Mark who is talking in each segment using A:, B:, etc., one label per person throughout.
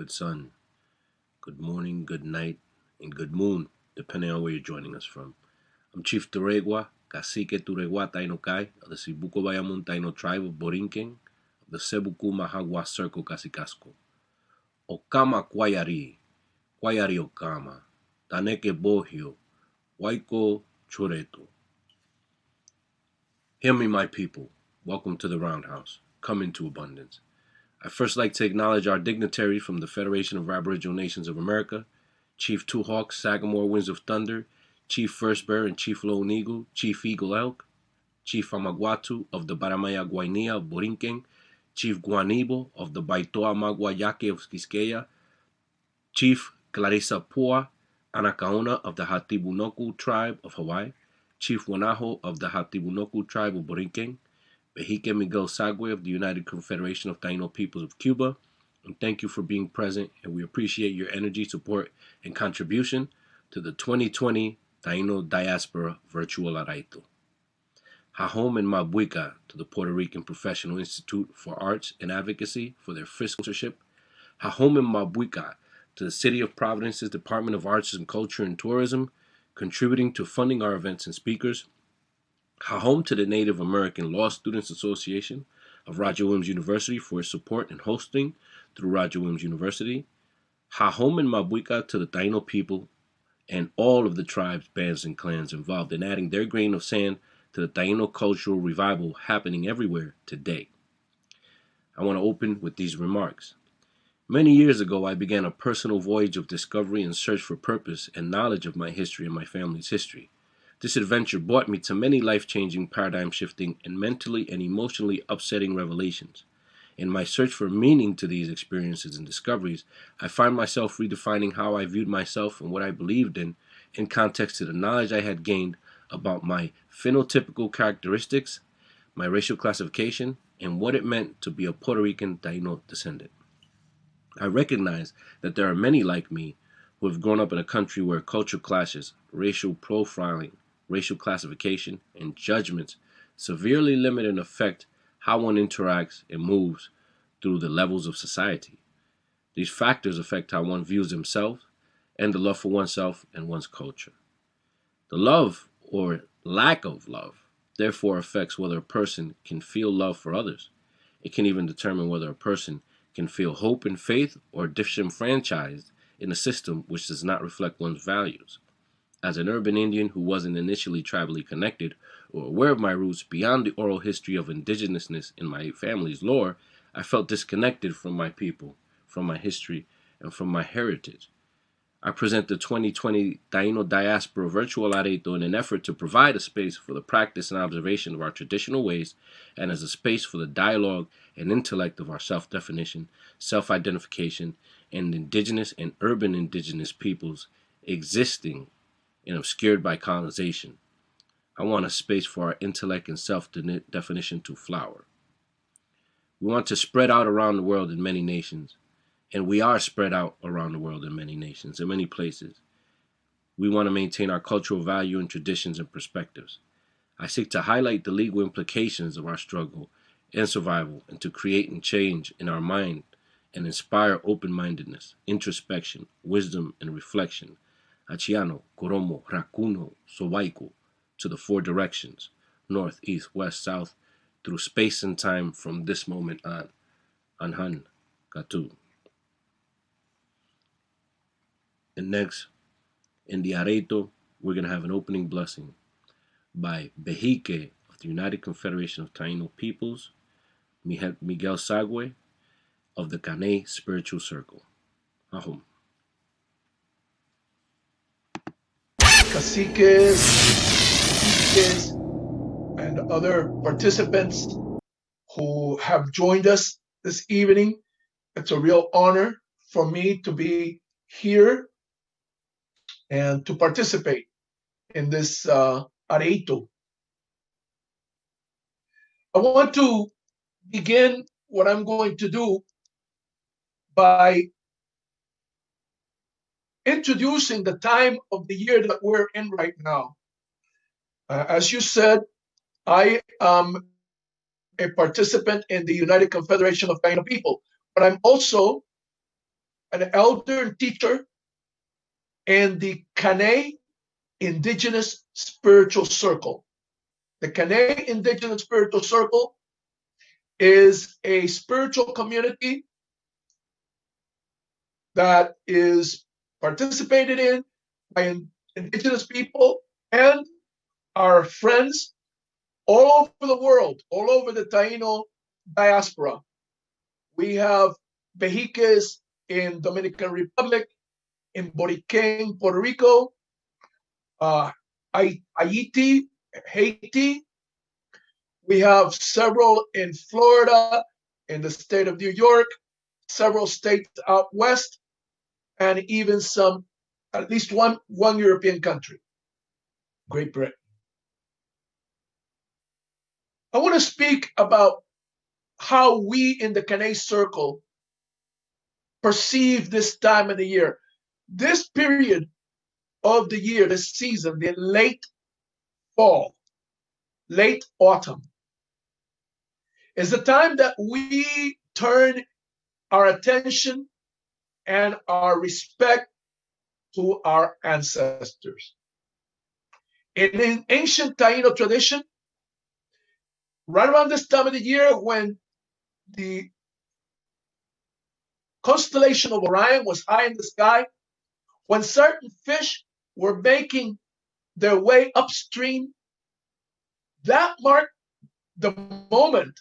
A: good sun, good morning, good night, and good moon, depending on where you're joining us from. I'm Chief Tureygua, Cacique Tureygua Taino Cay of the Sibuko Bayamun Taino tribe of Borinquen of the Sebuku Mahagua Circle Cacicasco. Okama Kwayari, Kwayari Okama, Taneke Bohio, Waiko Choreto. Hear me, my people. Welcome to the Roundhouse. Come into abundance. I'd first like to acknowledge our dignitaries from the Federation of Aboriginal Nations of America, Chief Two Hawks, Sagamore Winds of Thunder, Chief First Bear and Chief Lone Eagle, Chief Eagle Elk, Chief Amaguatu of the Baramaya Guainia of Borinquen, Chief Guanibo of the Baitoa Maguayake of Quisqueya, Chief Clarissa Pua Anakaona of the Hatibunoku tribe of Hawaii, Chief Wanaho of the Hatibunoku tribe of Borinquen, Behique Miguel Sagwe of the United Confederation of Taino Peoples of Cuba, and thank you for being present, and we appreciate your energy, support, and contribution to the 2020 Taino Diaspora Virtual Areito. Hahom and Mabuika to the Puerto Rican Professional Institute for Arts and Advocacy for their fiscal sponsorship. Hahom and Mabuika to the City of Providence's Department of Arts and Culture and Tourism, contributing to funding our events and speakers. Hahom to the Native American Law Students Association of Roger Williams University for its support and hosting through Roger Williams University. Hahom and Mabuika to the Taino people and all of the tribes, bands, and clans involved in adding their grain of sand to the Taino cultural revival happening everywhere today. I want to open with these remarks. Many years ago, I began a personal voyage of discovery and search for purpose and knowledge of my history and my family's history. This adventure brought me to many life-changing, paradigm-shifting, and mentally and emotionally upsetting revelations. In my search for meaning to these experiences and discoveries, I find myself redefining how I viewed myself and what I believed in context to the knowledge I had gained about my phenotypical characteristics, my racial classification, and what it meant to be a Puerto Rican Taino descendant. I recognize that there are many like me who have grown up in a country where cultural clashes, racial profiling, racial classification, and judgments severely limit and affect how one interacts and moves through the levels of society. These factors affect how one views himself and the love for oneself and one's culture. The love or lack of love therefore affects whether a person can feel love for others. It can even determine whether a person can feel hope and faith or disenfranchised in a system which does not reflect one's values. As an urban Indian who wasn't initially tribally connected or aware of my roots beyond the oral history of indigenousness in my family's lore, I felt disconnected from my people, from my history, and from my heritage. I present the 2020 Taino Diaspora Virtual Arieto in an effort to provide a space for the practice and observation of our traditional ways and as a space for the dialogue and intellect of our self-definition, self-identification, and indigenous and urban indigenous peoples existing and obscured by colonization. I want a space for our intellect and self-definition to flower. We want to spread out around the world in many nations, and we are spread out around the world in many nations, in many places. We want to maintain our cultural value and traditions and perspectives. I seek to highlight the legal implications of our struggle and survival and to create and change in our mind and inspire open-mindedness, introspection, wisdom, and reflection. Achiano, Koromo, Rakuno, Sowaiko, to the four directions, north, east, west, south, through space and time from this moment on. Anhan, Guatu. And next, in the Areito, we're going to have an opening blessing by Behique of the United Confederation of Taino Peoples, Miguel Sagwe of the Kane Spiritual Circle. Ahom.
B: Caciques, and other participants who have joined us this evening. It's a real honor for me to be here and to participate in this Areito. I want to begin what I'm going to do by introducing the time of the year that we're in right now. As you said, I am a participant in the United Confederation of Taino People, but I'm also an elder and teacher in the Kane Indigenous Spiritual Circle. The Kane Indigenous Spiritual Circle is a spiritual community that is participated in by indigenous people and our friends all over the world, all over the Taino diaspora. We have Bejiques in Dominican Republic, in Boriquén, Puerto Rico, Haiti. We have several in Florida, in the state of New York, several states out west, and even some, at least one European country, Great Britain. I want to speak about how we in the Kane Circle perceive this time of the year. This period of the year, this season, the late fall, late autumn, is the time that we turn our attention and our respect to our ancestors. In ancient Taino tradition, right around this time of the year when the constellation of Orion was high in the sky, when certain fish were making their way upstream, that marked the moment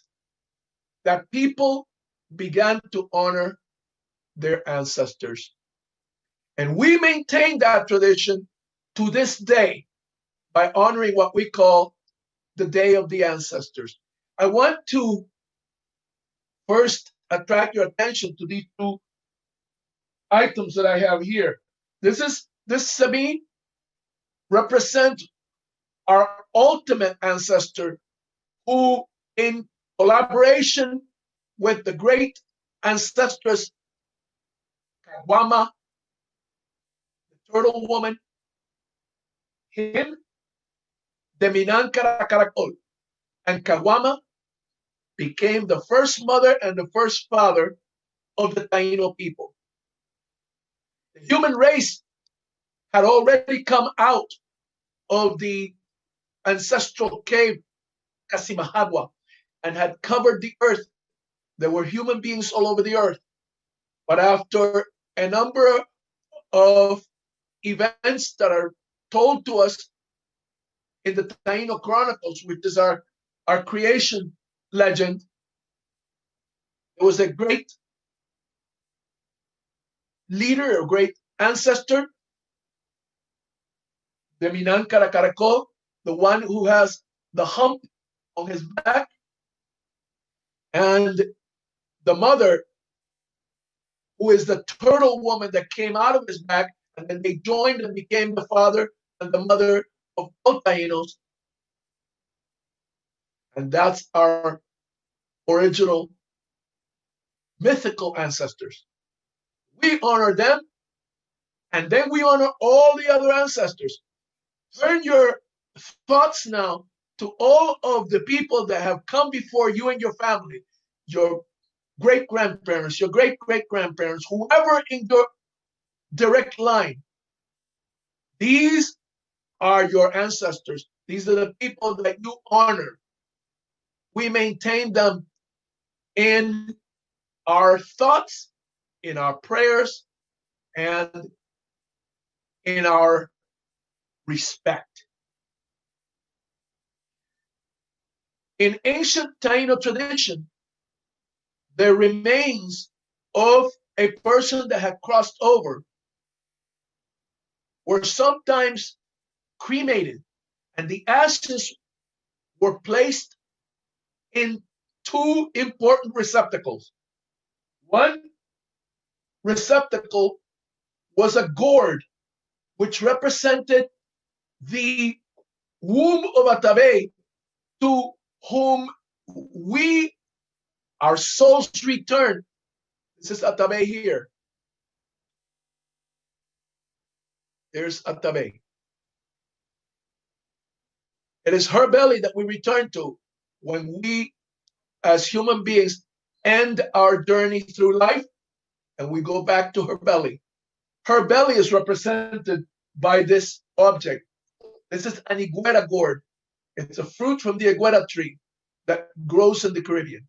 B: that people began to honor their ancestors. And we maintain that tradition to this day by honoring what we call the Day of the Ancestors. I want to first attract your attention to these two items that I have here. This Sabi represents our ultimate ancestor who, in collaboration with the great ancestress Kawama, the turtle woman, him, the Minankara Karakol, and Kawama became the first mother and the first father of the Taino people. The human race had already come out of the ancestral cave Casimahagua and had covered the earth. There were human beings all over the earth. But after a number of events that are told to us in the Taino Chronicles, which is our creation legend, there was a great leader, a great ancestor, the Minankara Caracol, the one who has the hump on his back, and the mother, who is the turtle woman that came out of his back, and then they joined and became the father and the mother of all Tainos. And that's our original mythical ancestors. We honor them, and then we honor all the other ancestors. Turn your thoughts now to all of the people that have come before you and your family, your great-grandparents, your great-great-grandparents, whoever in your direct line. These are your ancestors. These are the people that you honor. We maintain them in our thoughts, in our prayers, and in our respect. In ancient Taino tradition, the remains of a person that had crossed over were sometimes cremated, and the ashes were placed in two important receptacles. One receptacle was a gourd, which represented the womb of Atabe, to whom our souls return. This is Atabe here. There's Atabe. It is her belly that we return to when we, as human beings, end our journey through life and we go back to her belly. Her belly is represented by this object. This is an iguera gourd. It's a fruit from the iguera tree that grows in the Caribbean.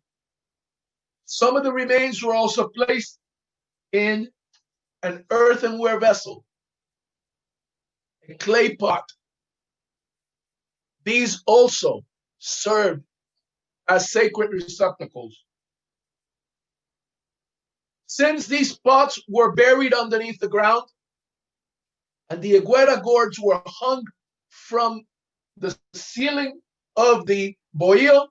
B: Some of the remains were also placed in an earthenware vessel, a clay pot. These also served as sacred receptacles. Since these pots were buried underneath the ground and the iguera gourds were hung from the ceiling of the bohío,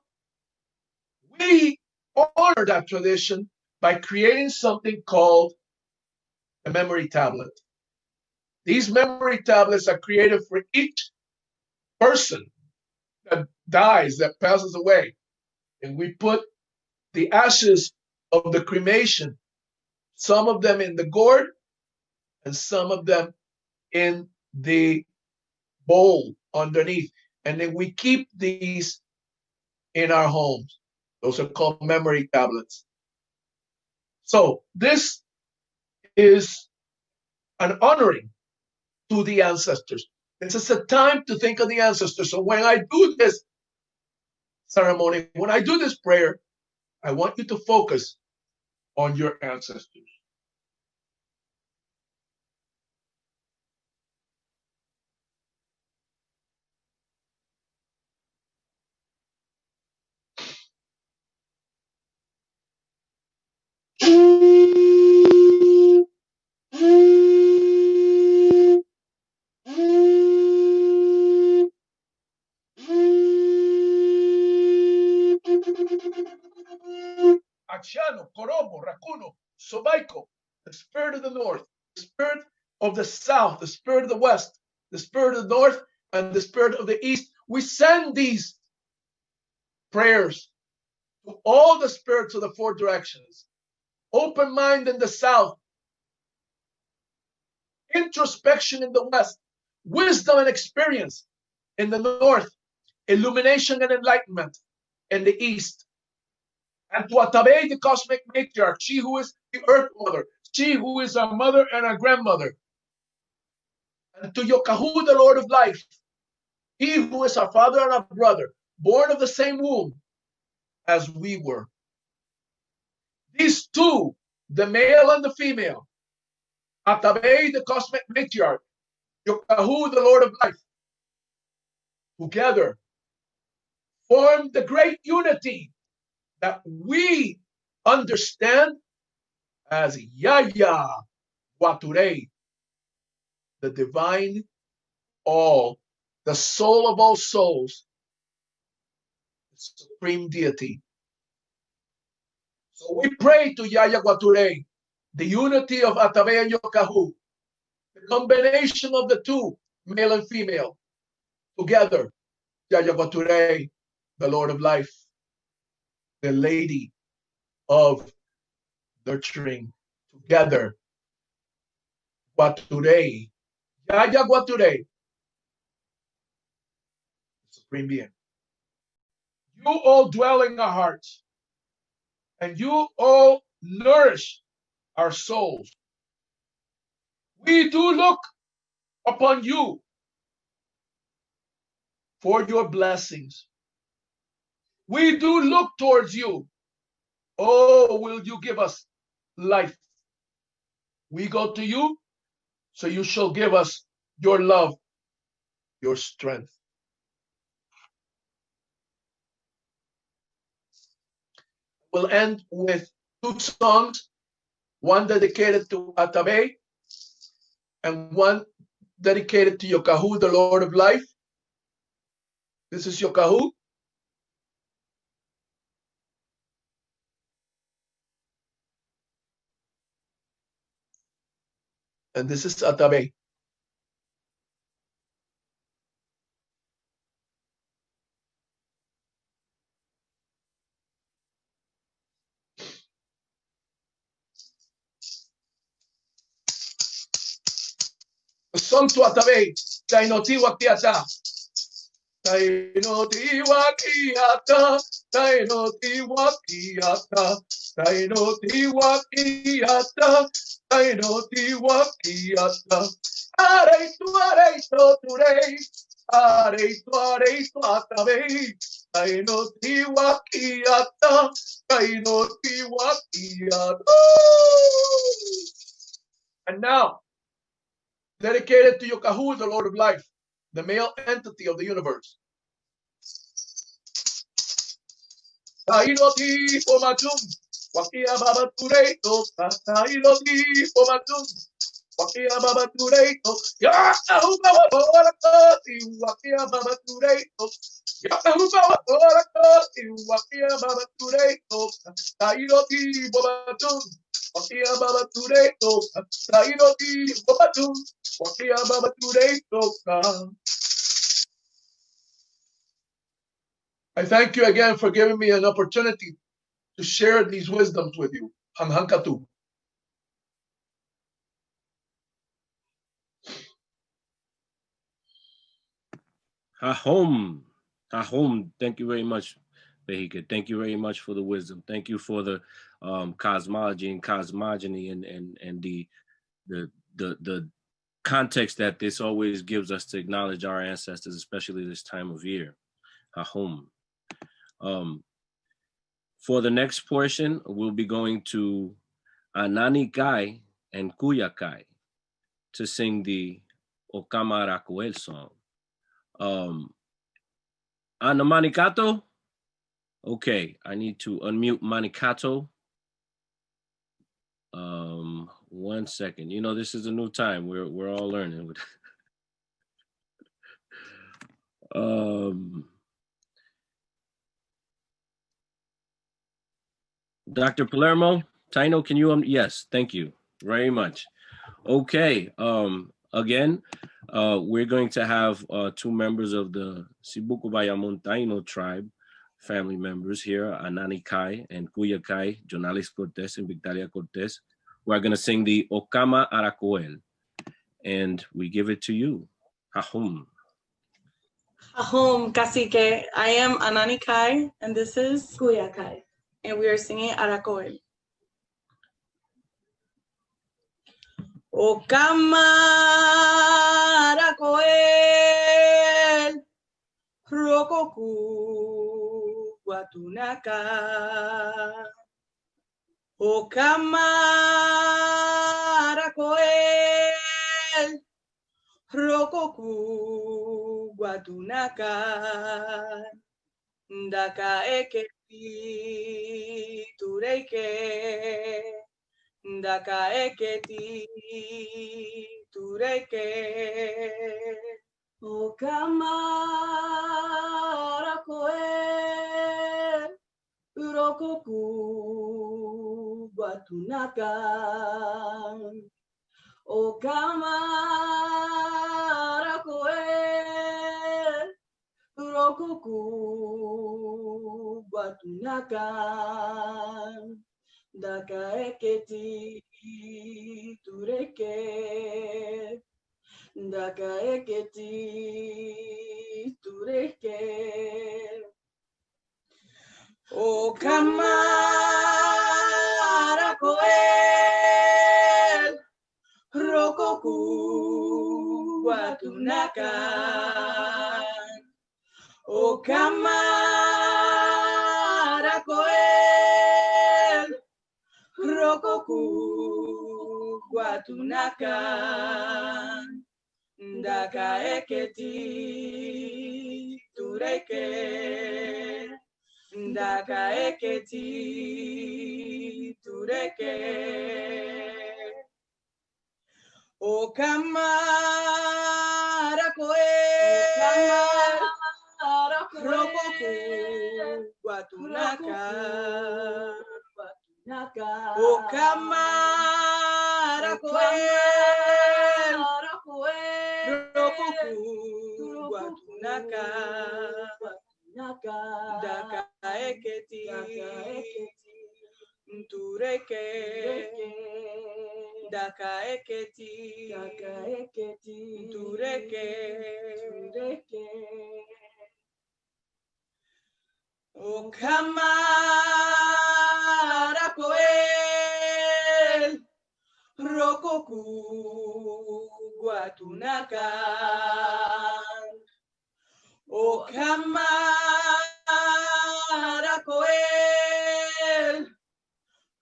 B: we honor that tradition by creating something called a memory tablet. These memory tablets are created for each person that dies, that passes away. And we put the ashes of the cremation, some of them in the gourd and some of them in the bowl underneath. And then we keep these in our homes. Those are called memory tablets. So this is an honoring to the ancestors. This is a time to think of the ancestors. So when I do this ceremony, when I do this prayer, I want you to focus on your ancestors. Achiano, Coromo, Racuno, Sobaiko, the spirit of the north, the spirit of the south, the spirit of the west, the spirit of the north, and the spirit of the east. We send these prayers to all the spirits of the four directions. Open mind in the south, introspection in the west, wisdom and experience in the north, illumination and enlightenment in the east. And to Atabe, the cosmic matriarch, she who is the earth mother, she who is our mother and our grandmother. And to Yokahu, the Lord of life, he who is our father and our brother, born of the same womb as we were. These two, the male and the female, Atabe, the cosmic matriarch, Yokahu, the Lord of life, together form the great unity that we understand as Yaya Guature, the divine all, the soul of all souls, the supreme deity. So we pray to Yaya Guature, the unity of Atabe and Yokahu, the combination of the two, male and female, together, Yaya Guature, the Lord of life, the lady of nurturing, together, Guature, Yaya Guature, supreme being. You all dwell in our hearts, and you all nourish our souls. We do look upon you for your blessings. We do look towards you. Oh, will you give us life? We go to you, so you shall give us your love, your strength. We'll end with two songs, one dedicated to Atabe and one dedicated to Yokahu, the Lord of life. This is Yokahu. And this is Atabe. A song to Atabe, Taino Tiwa Tiata, Taino Tiwakiata, Taino Tiwakiata, Taino Tiwakiata, Taino Tiwakiata. Areito, Areito, Turei, Areito, Areito, Atabei, Taino Tiwakiata, Taino Tiwakiata. And now, dedicated to Yokahu, the Lord of Life, the male entity of the universe. Taino Tipo Matum, Wakia Baba Tureito, Taino Tipo Matum, Wakia Baba Tureito, Yahu Baba Borakati, Wakia Baba Tureito, Yahu Baba Borakati, Wakia Baba Tureito, Taino Tipo Matum, Wakia Baba Tureito, Taino Tipo Matum, Wakia Baba Tureito. I thank you again for giving me an opportunity to share these wisdoms with you. Hanhankatu.
A: Hahom. Hahom. Thank you very much, Behika. Thank you very much for the wisdom. Thank you for the cosmology and cosmogony and the context that this always gives us to acknowledge our ancestors, especially this time of year. Hahom. For the next portion, we'll be going to Anani Cay and Cuya Cay to sing the Okama Aracuel song. Ana Manicato? Okay, I need to unmute Manicato. 1 second. You know, this is a new time. We're all learning. Dr. Palermo, Taino, can you yes, thank you very much. Okay, again, we're going to have 2 members of the Sibuku Bayamon Taino tribe, family members here, Anani Cay and Cuya Cay, Jonales Cortez and Victoria Cortez, who are going to sing the Okama Aracuel. And we give it to you. Hahum.
C: Hahum, Cacique. I am Anani Cay, and this is
D: Cuya Cay.
C: And we are singing Aracuel. Okama Aracuel, Rokoku Guatunaka. Okama Aracuel, Rokoku Guatunaka. Ndaka eketi tureike, ndaka eketi tureike.
D: Okama Aracuel, Urokoku Guatunaka. Okama Aracuel, Urokoku Guatunaka. Daka eketi tureke, Daka eketi tureke.
C: Okama Aracuel, Rokoku Guatunaka. Okama Aracuel, Rokoku Guatunaka. Ndaka eketi tureke, ndaka eketi tureke. Okama Aracuel, Rokoku Guatunaka. Okama Aracuel, Rokoku Guatunaka. Daka eketi tureke, daka eketi tureke.
D: O kamara koel, rokoku guatu nakan. O kamara koel,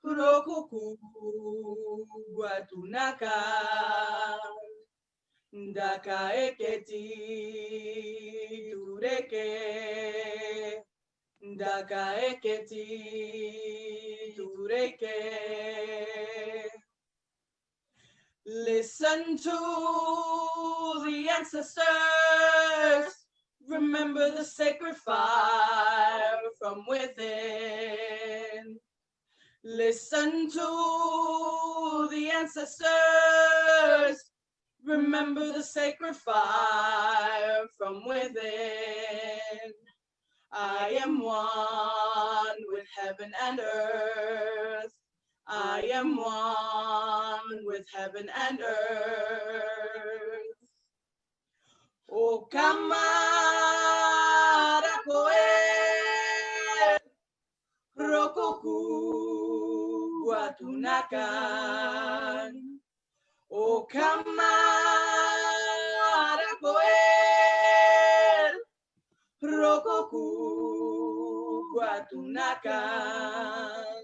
D: rokoku guatu nakan. Daka eketi tureke, daka eketi tureke. Listen to the ancestors, remember the sacred fire from within. Listen to the ancestors, remember the sacred fire from within. I am one with heaven and earth. I am one with heaven and earth. O kamara koe, rokoku guatunakan. O kamara koel, rokoku guatunakan.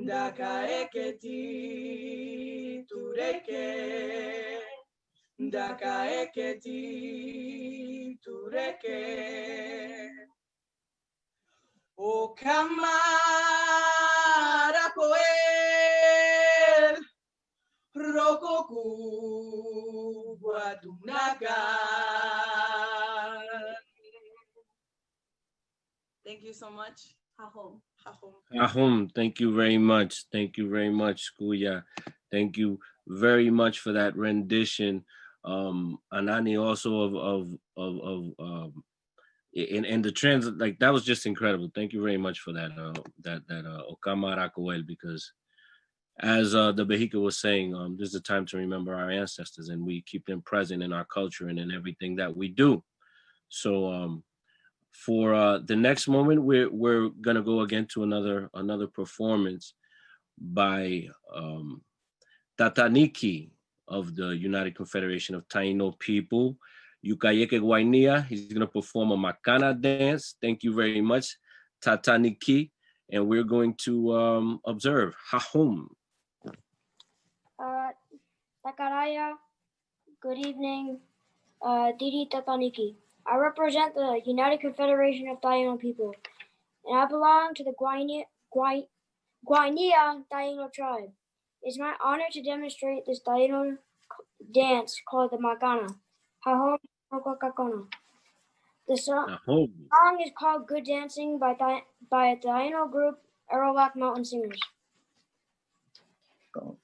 D: Daka eketi tureke, daka eketi tureke. O kamara koel, rokoku guatunakan. Thank you so much. Hahom. Hahom.
A: Ahum, thank you very much. Thank you very much, Kuya. Thank you very much for that rendition. Anani also in the trans, like that was just incredible. Thank you very much for that Okamara Koel, because as the Behika was saying, this is a time to remember our ancestors, and we keep them present in our culture and in everything that we do. So for the next moment, we're gonna go again to another performance by Tataniki of the United Confederation of Taino People, Yukayeke Guainia. He's gonna perform a Makana dance. Thank you very much, Tataniki, and we're going to observe Hahum.
E: Takaraya, good evening, Didi Tataniki. I represent the United Confederation of Taino People, and I belong to the Guainia Taino tribe. It's my honor to demonstrate this Taino dance called the Makana. Hahom Hokokakona. The song is called Good Dancing by a Taino group, Arawak Mountain Singers. Go.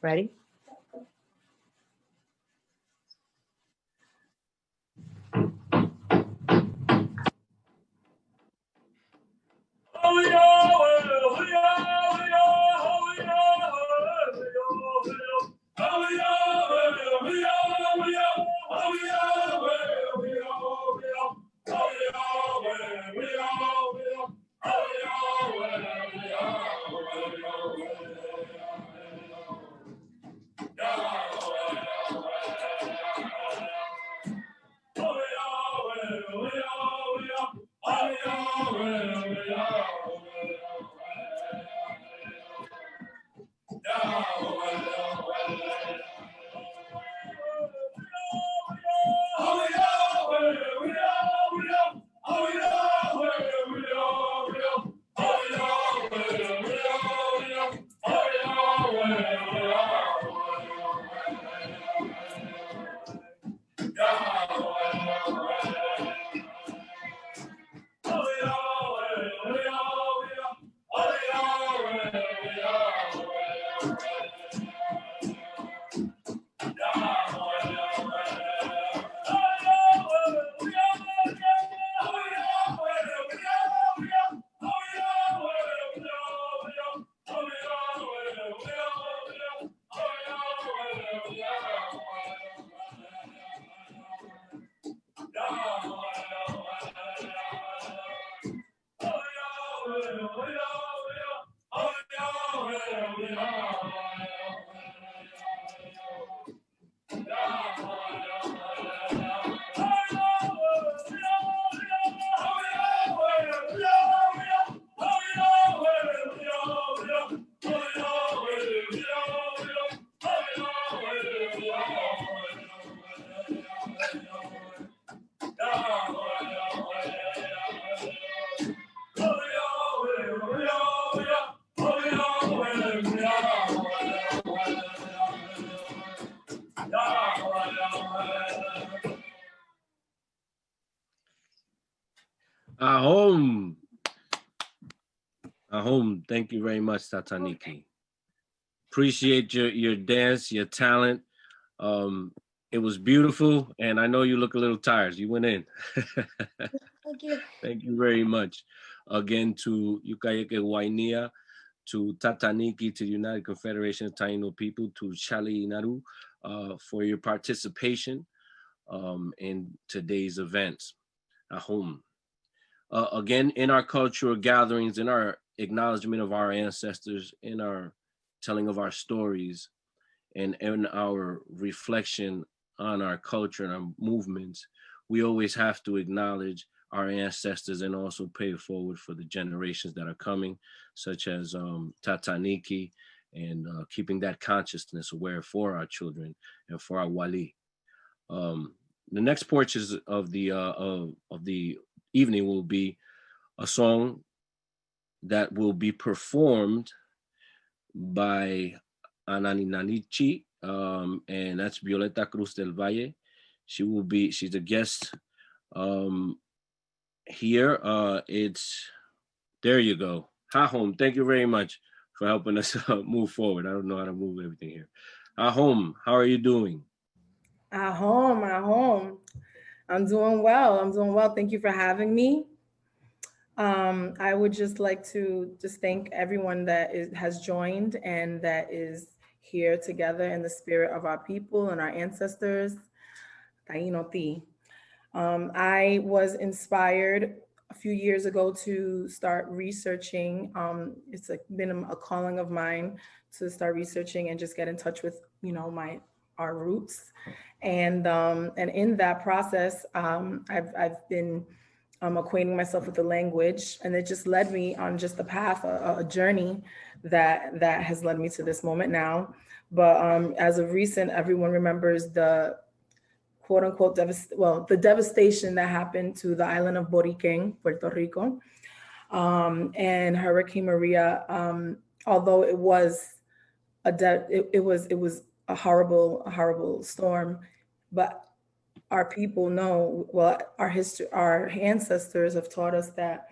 F: Ready?
A: Ahom. Ahom. Thank you very much, Tataniki. Appreciate your dance, your talent. It was beautiful, and I know you look a little tired. You went in.
E: Thank you.
A: Thank you very much. Again, to Yukayeke Wainia, to Tataniki, to the United Confederation of Taino People, to Chali Naru, for your participation in today's events. Ahom. Again, in our cultural gatherings, in our acknowledgement of our ancestors, in our telling of our stories, and in our reflection on our culture and our movements, we always have to acknowledge our ancestors and also pay it forward for the generations that are coming, such as Tataniki, and keeping that consciousness aware for our children and for our wali. The next portions of the evening will be a song that will be performed by Anani Nanichi, and that's Violeta Cruz del Valle. She's a guest here. There you go. Ahom, thank you very much for helping us move forward. I don't know how to move everything here. Ahom, how are you doing?
F: Ahom. I'm doing well. Thank you for having me. I would just like to thank everyone that has joined and that is here together in the spirit of our people and our ancestors. Taino Ti. I was inspired a few years ago to start researching. It's been a calling of mine to start researching and just get in touch with, our roots. And in that process, I've been acquainting myself with the language, and it just led me on just the path, a journey that has led me to this moment now. But as of recent, everyone remembers the quote unquote, the devastation that happened to the island of Boriquén, Puerto Rico, and Hurricane Maria. Although it was a horrible storm, but our people know, our history, our ancestors have taught us that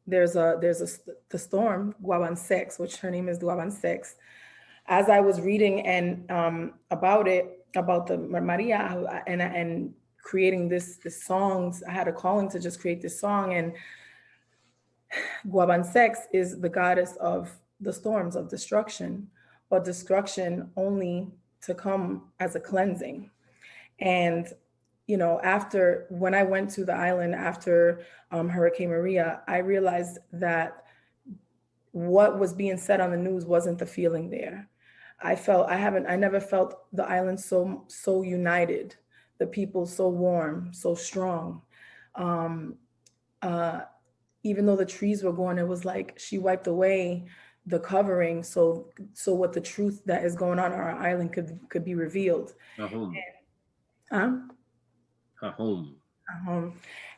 F: there's the storm Guaban 6, which her name is Guaban 6. As I was reading and about the Maria and creating this songs, I had a calling to just create this song. And Guaban 6 is the goddess of the storms of destruction, but destruction only to come as a cleansing. And when I went to the island after Hurricane Maria, I realized that what was being said on the news wasn't the feeling there. I never felt the island so united, the people so warm, so strong. Even though the trees were gone, it was like she wiped away the covering, so what the truth that is going on our island could be revealed.
A: Ahom.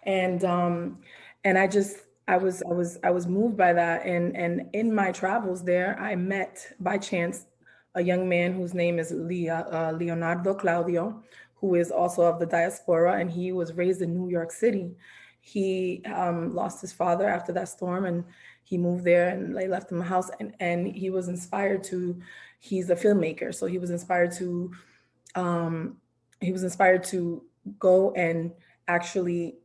F: And I was moved by that, and in my travels there, I met by chance a young man whose name is Leonardo Claudio, who is also of the Diaspora, and he was raised in New York City. He lost his father after that storm, and he moved there, and they left him a house, and he was inspired to. He's a filmmaker, so he was inspired to go and actually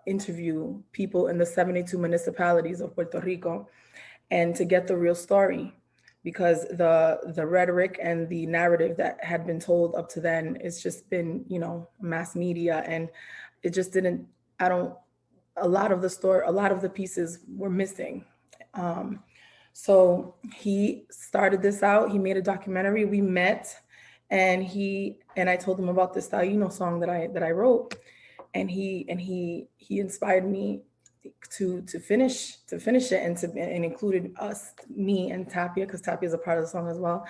F: interview people in the 72 municipalities of Puerto Rico and to get the real story, because the rhetoric and the narrative that had been told up to then, it's just been, mass media, and it just didn't, a lot of the pieces were missing. So he started this out. He made a documentary. We met, and I told him about this Taino song that I wrote, and he inspired me to finish it and included me and Tapia, because Tapia is a part of the song as well,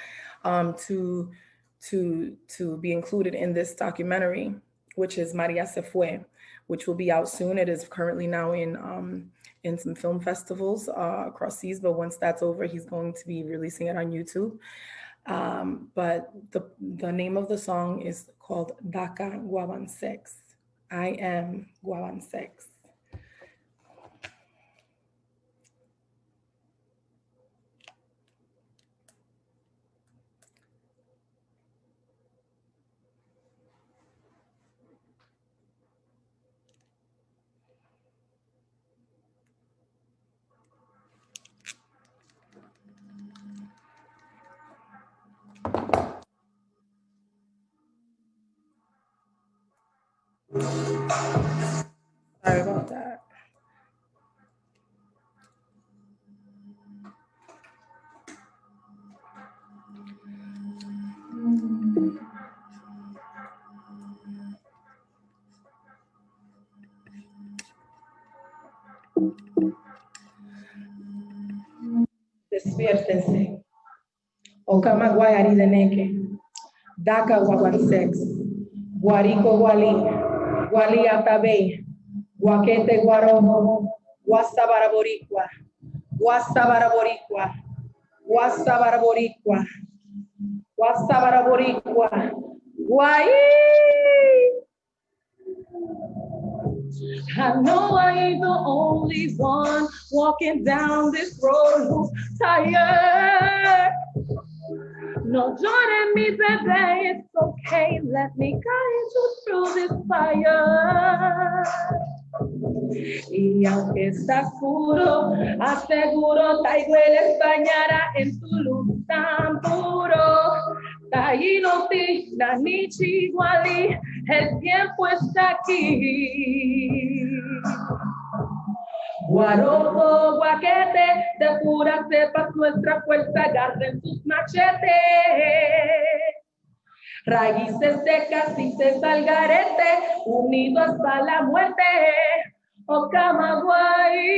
F: to be included in this documentary, which is Maria Se Fue, which will be out soon. It is currently now in some film festivals across seas, but once that's over, he's going to be releasing it on YouTube. But the name of the song is called Daka Guaban Sex. I am Guaban Sex. Sorry about that. Despiértense. Okama guayari de neke. Daka guaban sex. Guarico guali. Guali atabe. Guaquete guaromo. Guasabaraboricua. Guasabaraboricua. Guasabaraboricua. Guasabaraboricua. Guay. I know I ain't the only one walking down this road who's tired. No, joining me today, it's okay. Let me guide you through this fire. Y aunque está oscuro, aseguro Taigüe les bañará en su luz tan puro. Taino ti, nani chiguali, el tiempo está aquí. Guaropo, guaquete, de pura cepa nuestra fuerza, agarren sus machetes. Raíces de caciques al garete, unidos hasta la muerte. O Camagüey.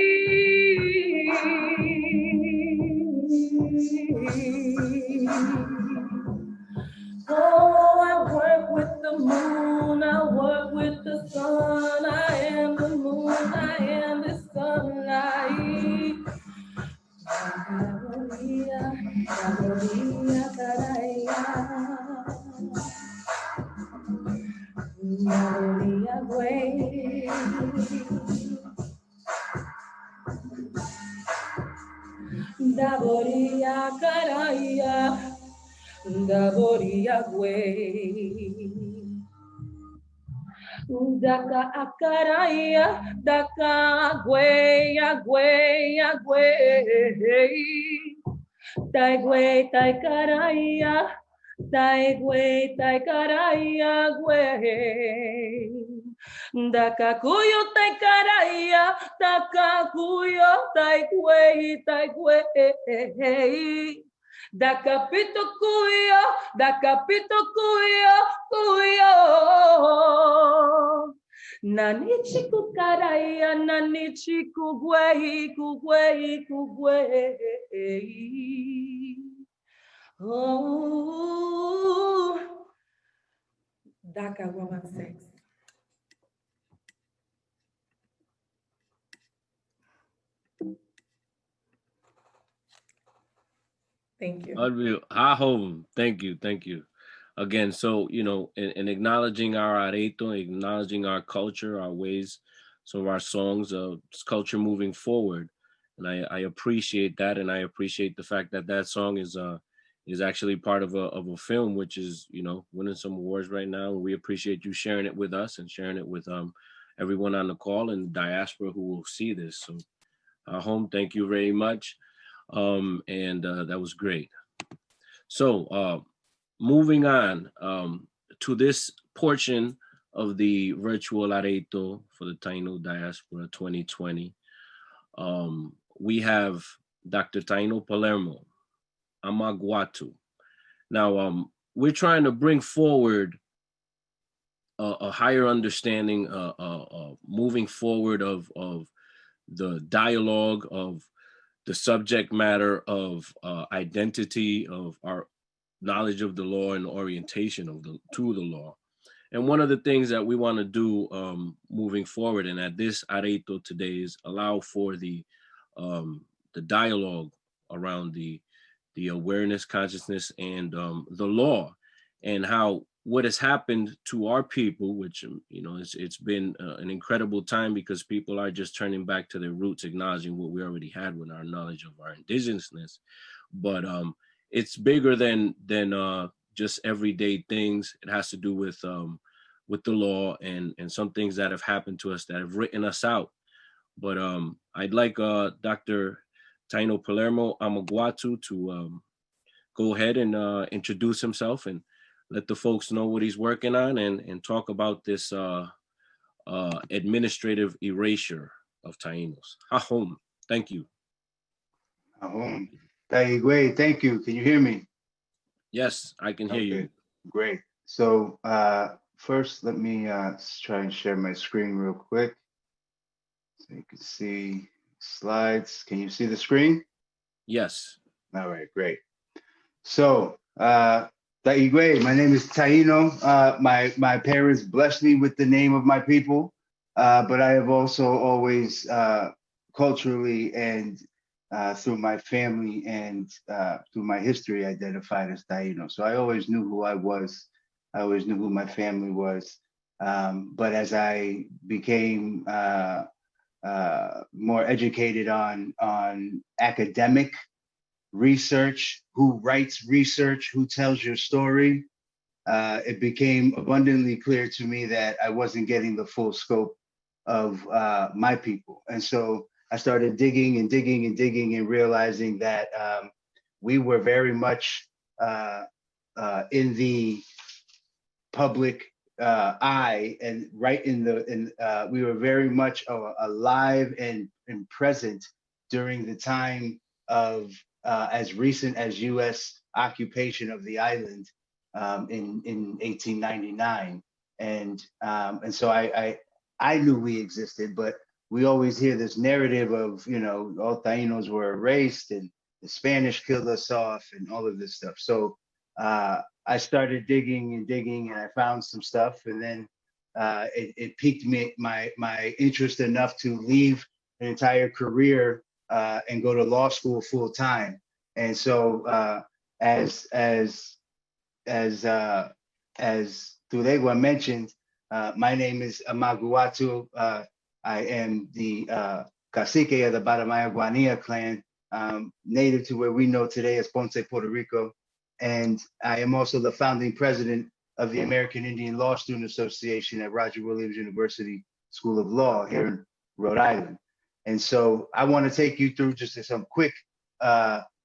F: Oh, I work with the moon, I work with the sun. I am the moon, I am the sunlight. Daboria caraya, Daboria güey. Daka acaraya, daka güey, güey, güey. Tai güey, tai caraya, tai güey, tai caraya, güey. Daka cuyo, tai caraya, daka cuyo, tai güey, güey. Da capito cuyo, cuyo. Nani chiku caraya, nani chiku güey, güey, güey. Oh, Daka woman sex. Thank you.
A: Unreal. Thank you. Thank you. Again, so, you know, in acknowledging our Areito, acknowledging our culture, our ways, some of our songs, culture moving forward. And I appreciate that. And I appreciate the fact that that song is actually part of a film, which is, you know, winning some awards right now. And we appreciate you sharing it with us and sharing it with everyone on the call and Diaspora who will see this. So, home, thank you very much. And that was great. So moving on to this portion of the virtual Areito for the Taino Diaspora 2020, we have Dr. Taino Palermo, Guatu. Now, we're trying to bring forward a higher understanding, moving forward of the dialogue of the subject matter of identity, of our knowledge of the law and orientation of to the law. And one of the things that we want to do moving forward, and at this Areito today, is allow for the dialogue around the awareness, consciousness, and the law, and how what has happened to our people, which it's been an incredible time, because people are just turning back to their roots, acknowledging what we already had with our knowledge of our indigenousness. But it's bigger than just everyday things. It has to do with the law and some things that have happened to us that have written us out. But I'd like Dr. Taino Palermo Guatu to go ahead and introduce himself and let the folks know what he's working on, and talk about this administrative erasure of Tainos. Hahom. Thank you.
G: Hahom. Taigwe, thank you. Can you hear me?
A: Yes, I can hear you.
G: Great. So first, let me try and share my screen real quick so you can see slides. Can you see the screen?
A: Yes.
G: All right, great. So, Taigwe, my name is Taino. My parents blessed me with the name of my people, but I have also always culturally and through my family and through my history identified as Taino. So I always knew who I was. I always knew who my family was. But as I became more educated on academic research, who writes research, who tells your story, it became abundantly clear to me that I wasn't getting the full scope of my people. And so I started digging and digging and digging and realizing that we were very much in the public eye, and right we were very much alive and present during the time of as recent as U.S. occupation of the island in 1899, and so I knew we existed, but we always hear this narrative of all Tainos were erased and the Spanish killed us off and all of this stuff. So I started digging and digging, and I found some stuff, and then it piqued my interest enough to leave an entire career and go to law school full time. And so as Tureygua mentioned, my name is Guatu. I am the Cacique of the Baramaya Guainia clan, native to where we know today as Ponce, Puerto Rico. And I am also the founding president of the American Indian Law Student Association at Roger Williams University School of Law here in Rhode Island. And so I want to take you through just some quick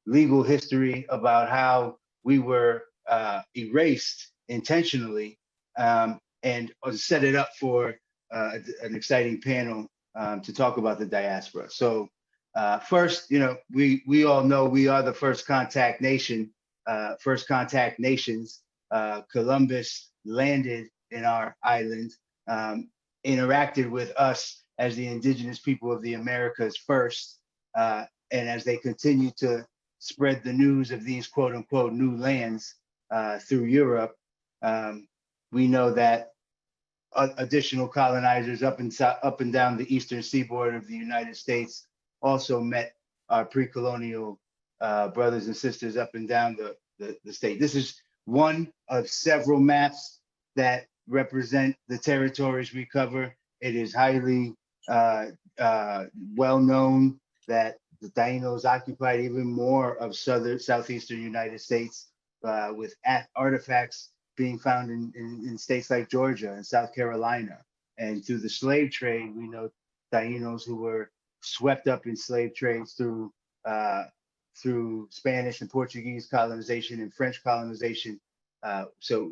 G: legal history about how we were erased intentionally, and set it up for an exciting panel to talk about the diaspora. So first, we all know we are the first contact nation, first contact nations. Columbus landed in our island, interacted with us as the indigenous people of the Americas first, and as they continue to spread the news of these quote unquote new lands through Europe, we know that additional colonizers up and down the eastern seaboard of the United States also met our pre-colonial brothers and sisters up and down the state. This is one of several maps that represent the territories we cover. It is highly well known that the Tainos occupied even more of southeastern United States, with artifacts being found in states like Georgia and South Carolina. And through the slave trade, we know Tainos who were swept up in slave trades through Spanish and Portuguese colonization and French colonization. So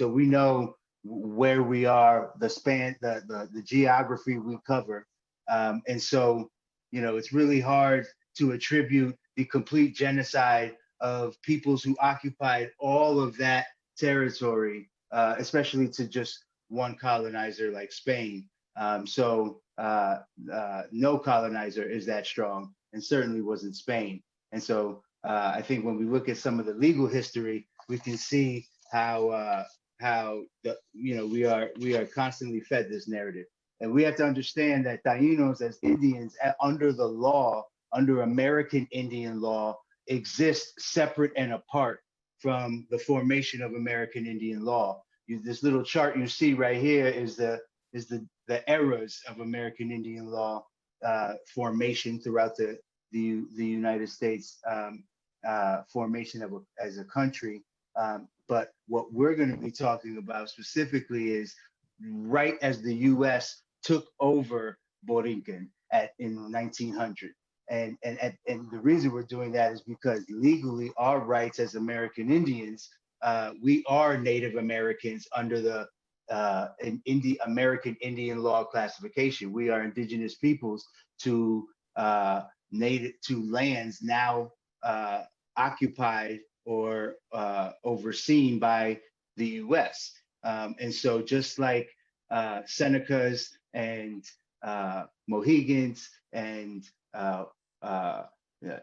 G: we know where we are, the geography we cover. And so, it's really hard to attribute the complete genocide of peoples who occupied all of that territory, especially to just one colonizer like Spain. No colonizer is that strong, and certainly wasn't Spain. And so I think when we look at some of the legal history, we can see how we are constantly fed this narrative. And we have to understand that Tainos as Indians under the law, under American Indian law, exist separate and apart from the formation of American Indian law. This little chart you see right here is the eras of American Indian law formation throughout the United States formation as a country. But what we're going to be talking about specifically is right as the U.S. took over Borinquen in 1900. And the reason we're doing that is because legally our rights as American Indians, we are Native Americans under the American Indian law classification. We are indigenous peoples to lands now occupied or overseen by the U.S. And so just like Senecas and Mohegans and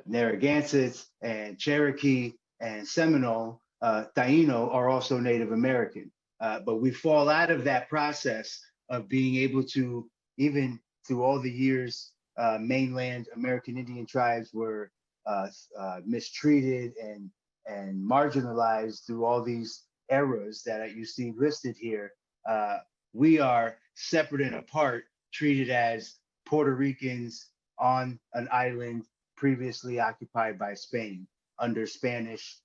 G: Narragansetts and Cherokee and Seminole, Taino are also Native American. But we fall out of that process of being able to, even through all the years, mainland American Indian tribes were mistreated and marginalized through all these eras that you see listed here. We are separate and apart, treated as Puerto Ricans on an island previously occupied by Spain under Spanish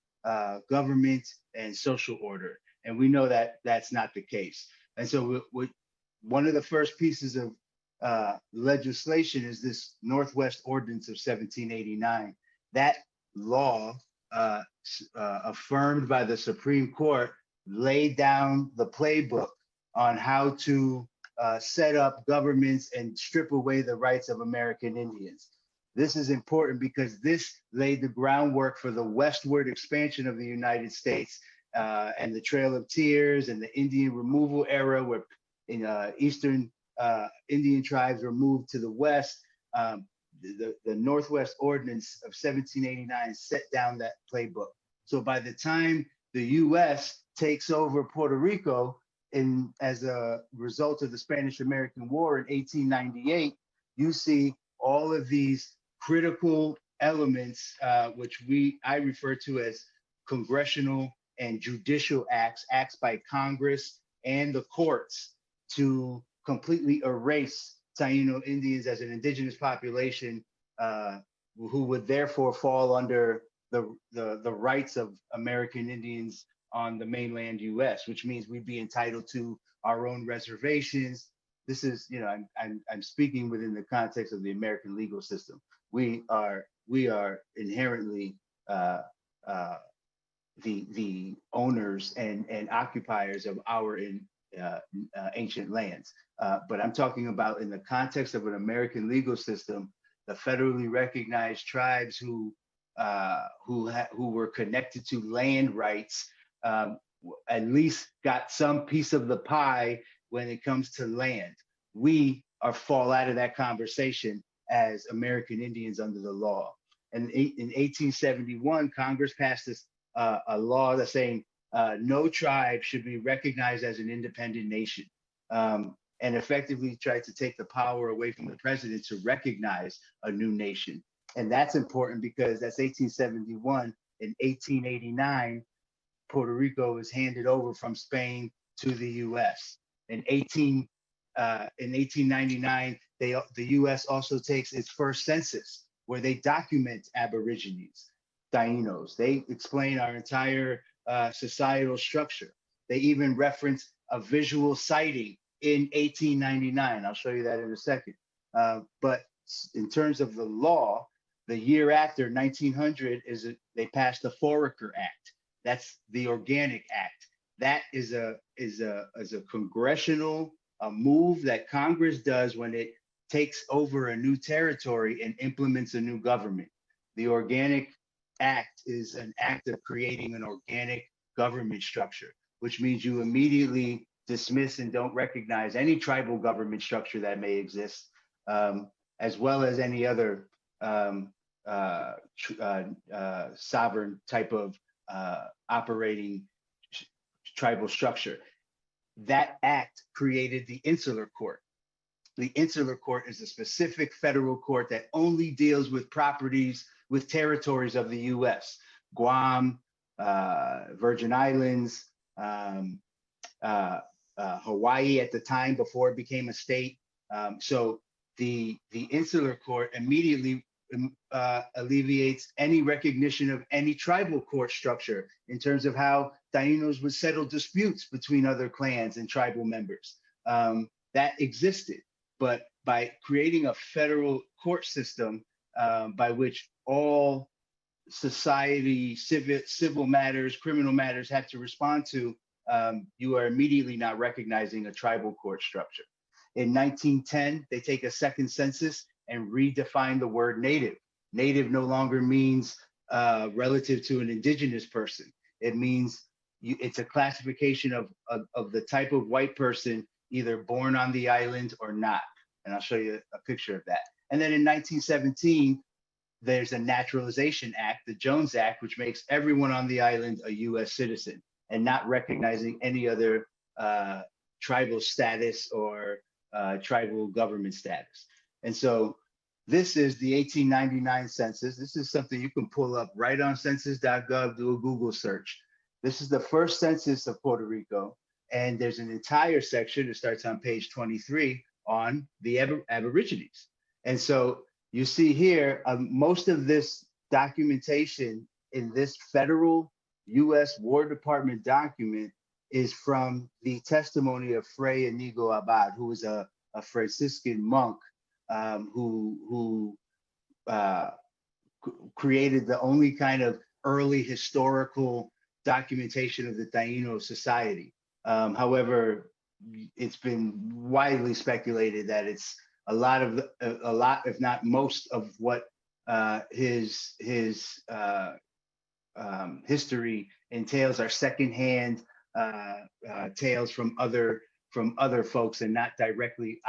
G: government and social order. And we know that that's not the case. And so one of the first pieces of legislation is this Northwest Ordinance of 1789. That law, affirmed by the Supreme Court, laid down the playbook on how to set up governments and strip away the rights of American Indians. This is important because this laid the groundwork for the westward expansion of the United States and the Trail of Tears and the Indian removal era, where Eastern Indian tribes were moved to the west. The Northwest Ordinance of 1789 set down that playbook. So by the time the U.S. takes over Puerto Rico as a result of the Spanish-American War in 1898, you see all of these critical elements, which I refer to as congressional and judicial acts by Congress and the courts to completely erase Taino Indians as an indigenous population, who would therefore fall under the rights of American Indians on the mainland U.S., which means we'd be entitled to our own reservations. This is, I'm speaking within the context of the American legal system. We are inherently the owners and occupiers of our ancient lands. But I'm talking about in the context of an American legal system, the federally recognized tribes who were connected to land rights at least got some piece of the pie when it comes to land. We fall out of that conversation as American Indians under the law. And in 1871, Congress passed a law that's saying no tribe should be recognized as an independent nation, and effectively tried to take the power away from the president to recognize a new nation. And that's important because that's 1871. In 1889, Puerto Rico was handed over from Spain to the U.S. In 1899, the U.S. also takes its first census, where they document Aborigines, Tainos. They explain our entire societal structure. They even reference a visual sighting in 1899. I'll show you that in a second. But in terms of the law, the year after 1900 they passed the Foraker Act. That's the Organic Act. That is a congressional move that Congress does when it takes over a new territory and implements a new government. The Organic Act is an act of creating an organic government structure, which means you immediately dismiss and don't recognize any tribal government structure that may exist, as well as any other sovereign type of operating tribal structure. That act created the Insular Court. The Insular Court is a specific federal court that only deals with properties with territories of the US, Guam, Virgin Islands, Hawaii at the time before it became a state. So the Insular Court immediately alleviates any recognition of any tribal court structure in terms of how Tainos would settle disputes between other clans and tribal members. That existed, but by creating a federal court system by which all society, civil matters, criminal matters have to respond to, you are immediately not recognizing a tribal court structure. In 1910, they take a second census and redefine the word native. Native no longer means relative to an indigenous person. It means it's a classification of the type of white person either born on the island or not. And I'll show you a picture of that. And then in 1917, there's a Naturalization Act, the Jones Act, which makes everyone on the island a US citizen and not recognizing any other tribal status or tribal government status. And so this is the 1899 census. This is something you can pull up right on census.gov, do a Google search. This is the first census of Puerto Rico. And there's an entire section that starts on page 23 on the Aborigines. And so you see here, most of this documentation in this federal US War Department document is from the testimony of Fray Inigo Abad, who was a Franciscan monk who created the only kind of early historical documentation of the Taino society. However, it's been widely speculated that it's a lot, if not most, of what his history entails are secondhand tales from other folks and not directly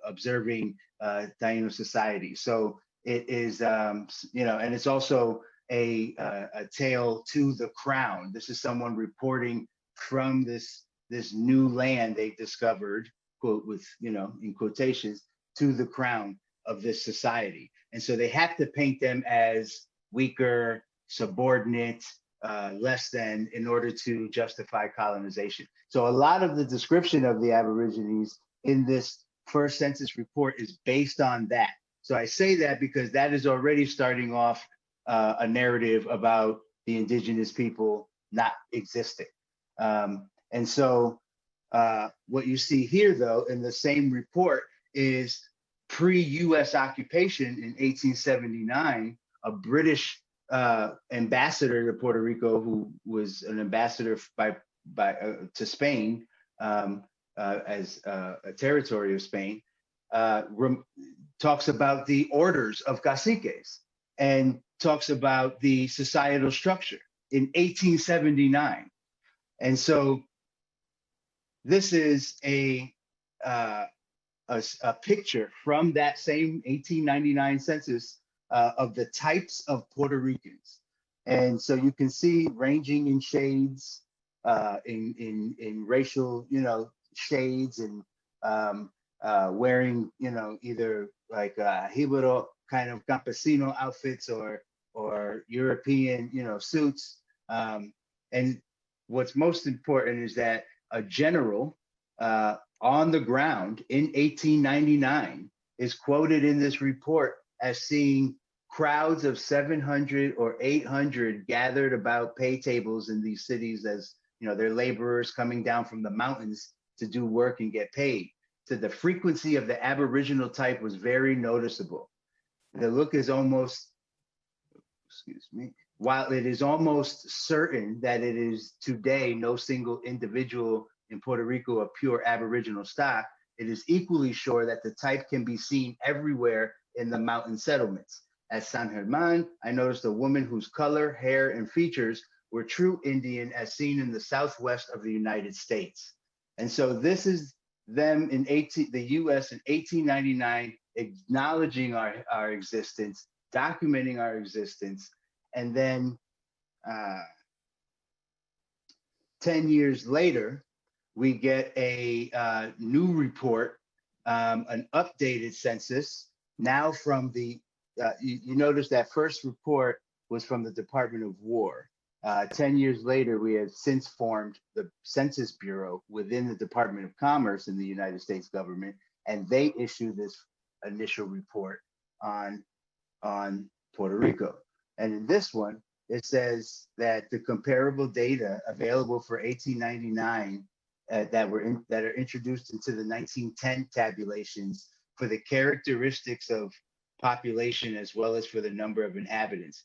G: observing Taino society. So it is, and it's also a tale to the crown. This is someone reporting from this new land they discovered, quote, with, in quotations, to the crown of this society. And so they have to paint them as weaker, subordinate, less than, in order to justify colonization. So a lot of the description of the Aborigines in this first census report is based on that. So I say that because that is already starting off a narrative about the indigenous people not existing. And so what you see here, though, in the same report is pre-US occupation in 1879, a British ambassador to Puerto Rico, who was an ambassador to Spain as a territory of Spain, talks about the orders of caciques and talks about the societal structure in 1879. And so this is a picture from that same 1899 census of the types of Puerto Ricans. And so you can see ranging in shades, in racial, shades, and wearing, either like Jibaro kind of campesino outfits or European, suits. And what's most important is that a general on the ground in 1899 is quoted in this report as seeing crowds of 700 or 800 gathered about pay tables in these cities as, they're laborers coming down from the mountains to do work and get paid. So the frequency of the Aboriginal type was very noticeable. The look is almost, while it is almost certain that it is today no single individual in Puerto Rico of pure Aboriginal stock, it is equally sure that the type can be seen everywhere in the mountain settlements. At San German, I noticed a woman whose color, hair, and features were true Indian as seen in the southwest of the United States. And so this is them in the US in 1899, acknowledging our existence, documenting our existence, and then 10 years later, we get a new report, an updated census, now from the, you notice that first report was from the Department of War. 10 years later, we have since formed the Census Bureau within the Department of Commerce in the United States government, and they issue this initial report on Puerto Rico. And in this one, it says that the comparable data available for 1899 that are introduced into the 1910 tabulations for the characteristics of population as well as for the number of inhabitants.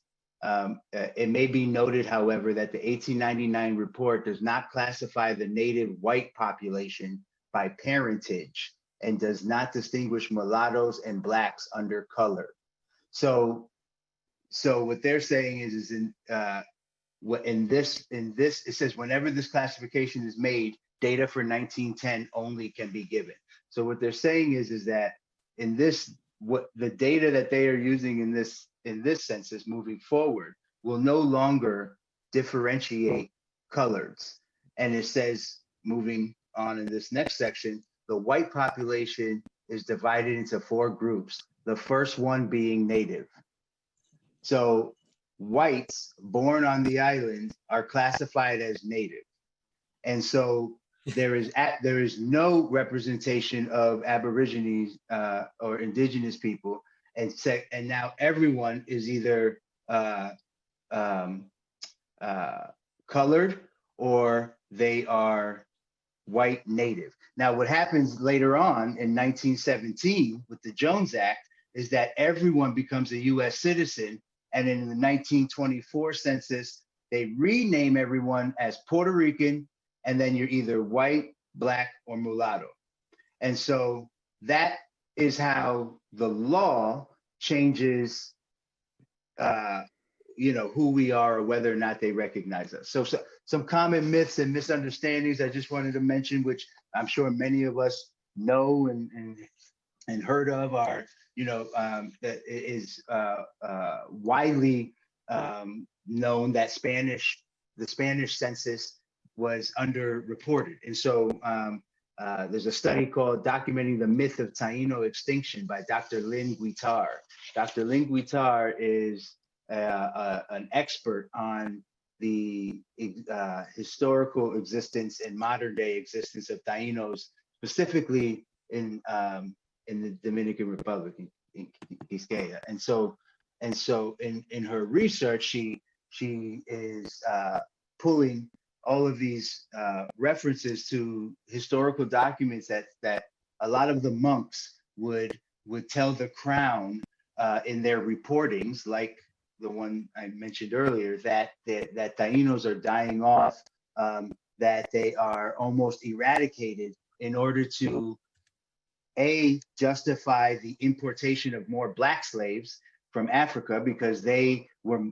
G: It may be noted, however, that the 1899 report does not classify the native white population by parentage and does not distinguish mulattoes and blacks under color. So what they're saying is in this, it says whenever this classification is made, data for 1910 only can be given. So what they're saying is that in this, what the data that they are using in this census moving forward will no longer differentiate colors. And it says, moving on in this next section, the white population is divided into 4 groups, the first one being native. So whites born on the island are classified as native. And so there is no representation of Aborigines or indigenous people, and now everyone is either colored or they are white native. Now, what happens later on in 1917 with the Jones Act is that everyone becomes a U.S. citizen, and in the 1924 census, they rename everyone as Puerto Rican, and then you're either white, black, or mulatto. And so that is how the law changes, who we are or whether or not they recognize us. So some common myths and misunderstandings I just wanted to mention, which I'm sure many of us know and heard of, are, that it is widely known that the Spanish census was underreported. And so there's a study called Documenting the Myth of Taino Extinction by Dr. Lynn Guitar. Dr. Lynn Guitar is an expert on the historical existence and modern day existence of Tainos, specifically in the Dominican Republic, in Quisqueya. And so in her research, she is pulling all of these references to historical documents that a lot of the monks would tell the crown in their reportings, like the one I mentioned earlier, that Tainos are dying off, that they are almost eradicated, in order to justify the importation of more black slaves from Africa, because they were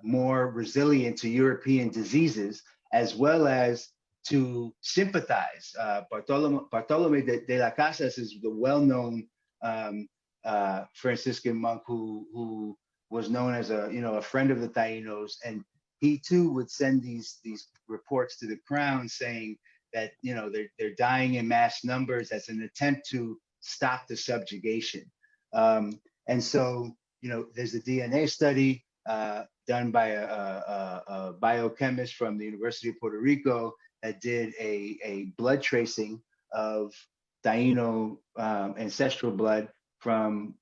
G: more resilient to European diseases, as well as to sympathize. Bartolome de las Casas is the well-known Franciscan monk who was known as a friend of the Tainos, and he too would send these reports to the crown saying that they're dying in mass numbers as an attempt to stop the subjugation. And so there's a DNA study done by a biochemist from the University of Puerto Rico that did a blood tracing of Taino ancestral blood from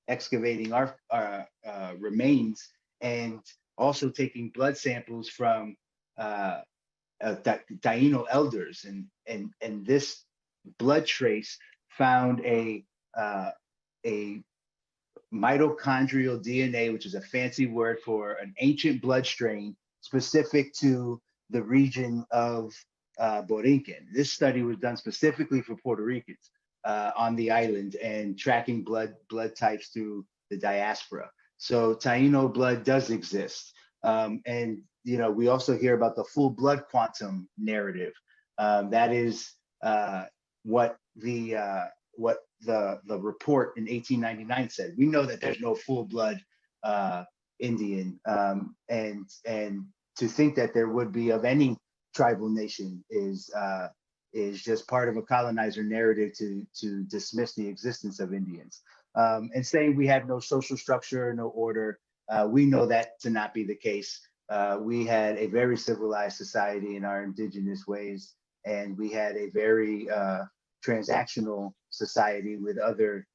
G: excavating our remains, and also taking blood samples from Taino elders, and this blood trace found a mitochondrial DNA, which is a fancy word for an ancient blood strain specific to the region of Borinquen. This study was done specifically for Puerto Ricans on the island, and tracking blood types through the diaspora. So Taino blood does exist. And we also hear about the full blood quantum narrative. That is what the report in 1899 said. We know that there's no full blood Indian, and to think that there would be of any tribal nation is just part of a colonizer narrative to dismiss the existence of Indians. And saying we have no social structure, no order, we know that to not be the case. We had a very civilized society in our indigenous ways, and we had a very transactional society with other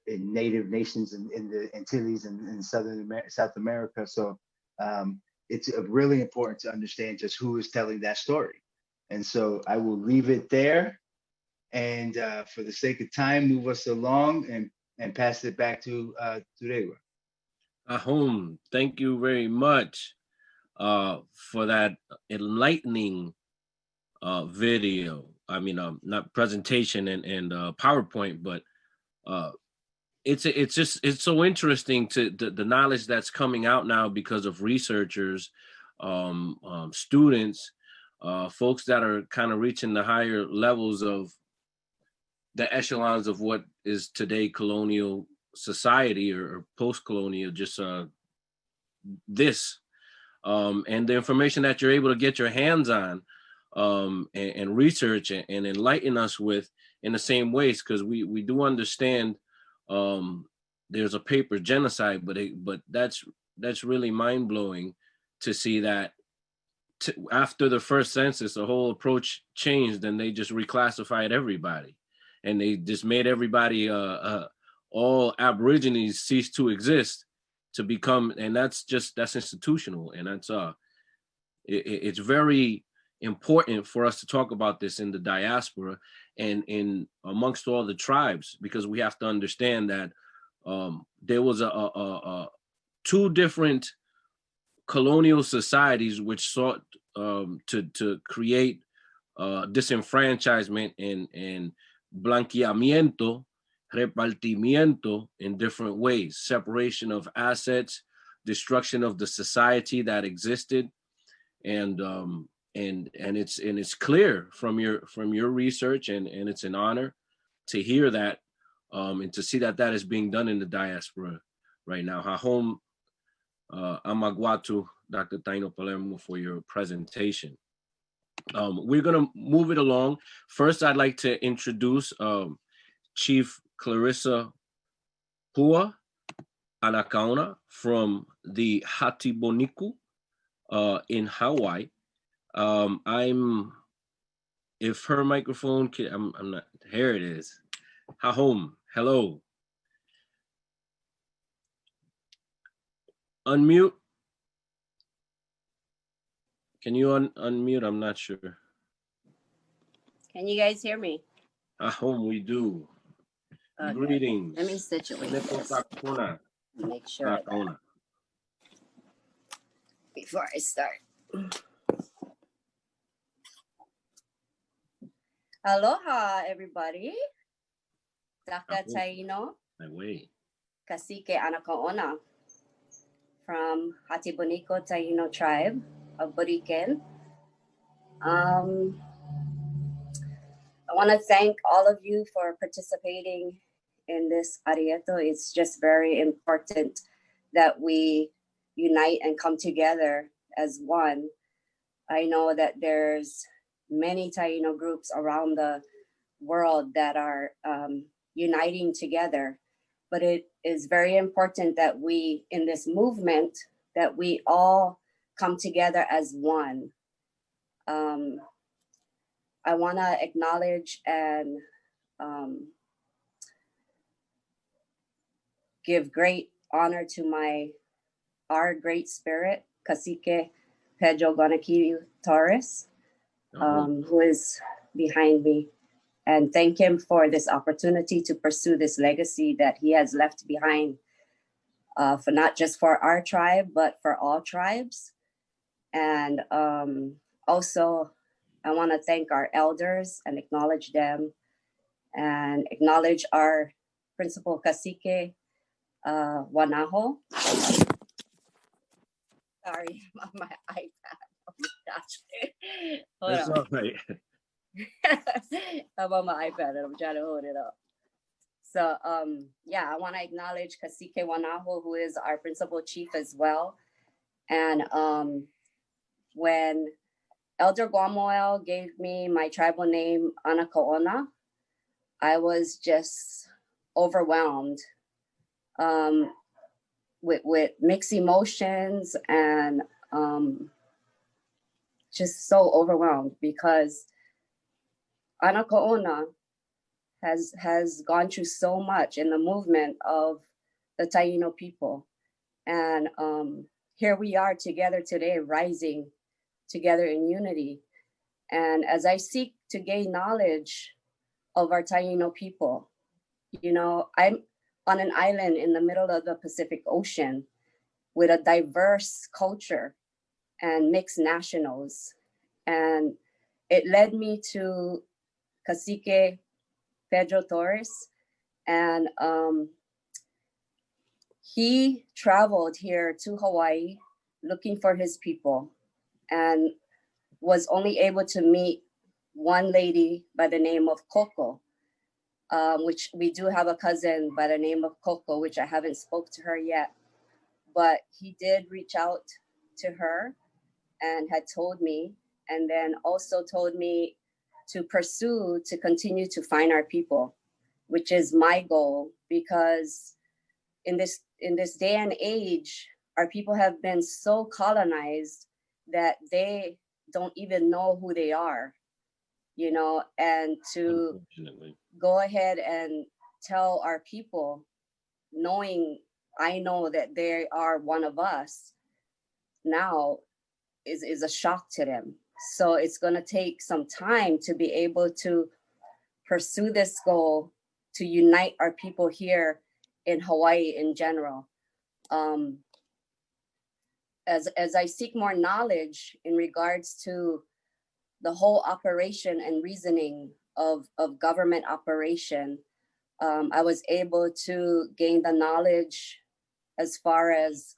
G: in native nations in the Antilles and in South America. So it's really important to understand just who is telling that story. And so I will leave it there, and for the sake of time, move us along and pass it back to Tureygua.
A: Ahom, thank you very much for that enlightening video. I mean, not presentation and PowerPoint, but it's so interesting to the knowledge that's coming out now because of researchers, students, folks that are kind of reaching the higher levels of the echelons of what is today colonial society or post-colonial, just this, and the information that you're able to get your hands on and research and enlighten us with in the same ways, because we do understand there's a paper genocide, but that's really mind-blowing to see that after the first census, the whole approach changed and they just reclassified everybody, and they just made everybody all Aborigines cease to exist to become, and that's institutional, and that's it's very important for us to talk about this in the diaspora and in amongst all the tribes, because we have to understand that there was two different colonial societies which sought to create disenfranchisement and blanqueamiento, repartimiento in different ways, separation of assets, destruction of the society that existed, and it's clear from your research, and it's an honor to hear that and to see that is being done in the diaspora right now. Hahom Guatu, Dr. Taino Palermo, for your presentation. We're gonna move it along. First, I'd like to introduce Chief Clarissa Pua Anakaona from the Hatiboniku in Hawaii. If her microphone can, I'm not, here it is. Hahom, hello. Unmute. Can you unmute? I'm not sure.
H: Can you guys hear me?
A: Home, we do. Okay. Greetings.
H: Let me situate this. Make sure that before I start. Aloha, everybody. Dr. Taino Cacique Anakaona from Hatibonico Taino tribe of Boriken. I want to thank all of you for participating in this Arieto. It's just very important that we unite and come together as one. I know that there's many Taino groups around the world that are uniting together, but it is very important that we, in this movement, that we all come together as one. I want to acknowledge and give great honor to our great spirit, Cacique Pedro Guanaquiu Torres, who is behind me, and thank him for this opportunity to pursue this legacy that he has left behind, for not just for our tribe, but for all tribes. And also, I want to thank our elders and acknowledge them, and acknowledge our Principal Cacique Wanaho. Sorry, my iPad. Oh my gosh. Hold
A: That's
H: on.
A: all right.
H: I'm on my iPad and I'm trying to hold it up. So yeah, I want to acknowledge Cacique Wanaho, who is our principal chief as well. And when Elder Guamoel gave me my tribal name, Anakoona, I was just overwhelmed with mixed emotions and just so overwhelmed because Anakoona has gone through so much in the movement of the Taino people. And here we are together today, rising together in unity. And as I seek to gain knowledge of our Taino people, you know, I'm on an island in the middle of the Pacific Ocean with a diverse culture and mixed nationals. And it led me to Cacique Pedro Torres, and he traveled here to Hawaii looking for his people and was only able to meet one lady by the name of Coco, which we do have a cousin by the name of Coco, which I haven't spoke to her yet, but he did reach out to her and had told me, and then also told me to pursue, to continue to find our people, which is my goal, because in this day and age, our people have been so colonized that they don't even know who they are, you know, and to go ahead and tell our people, knowing I know that they are one of us now is a shock to them. So it's going to take some time to be able to pursue this goal, to unite our people here in Hawaii in general. As I seek more knowledge in regards to the whole operation and reasoning of government operation, I was able to gain the knowledge as far as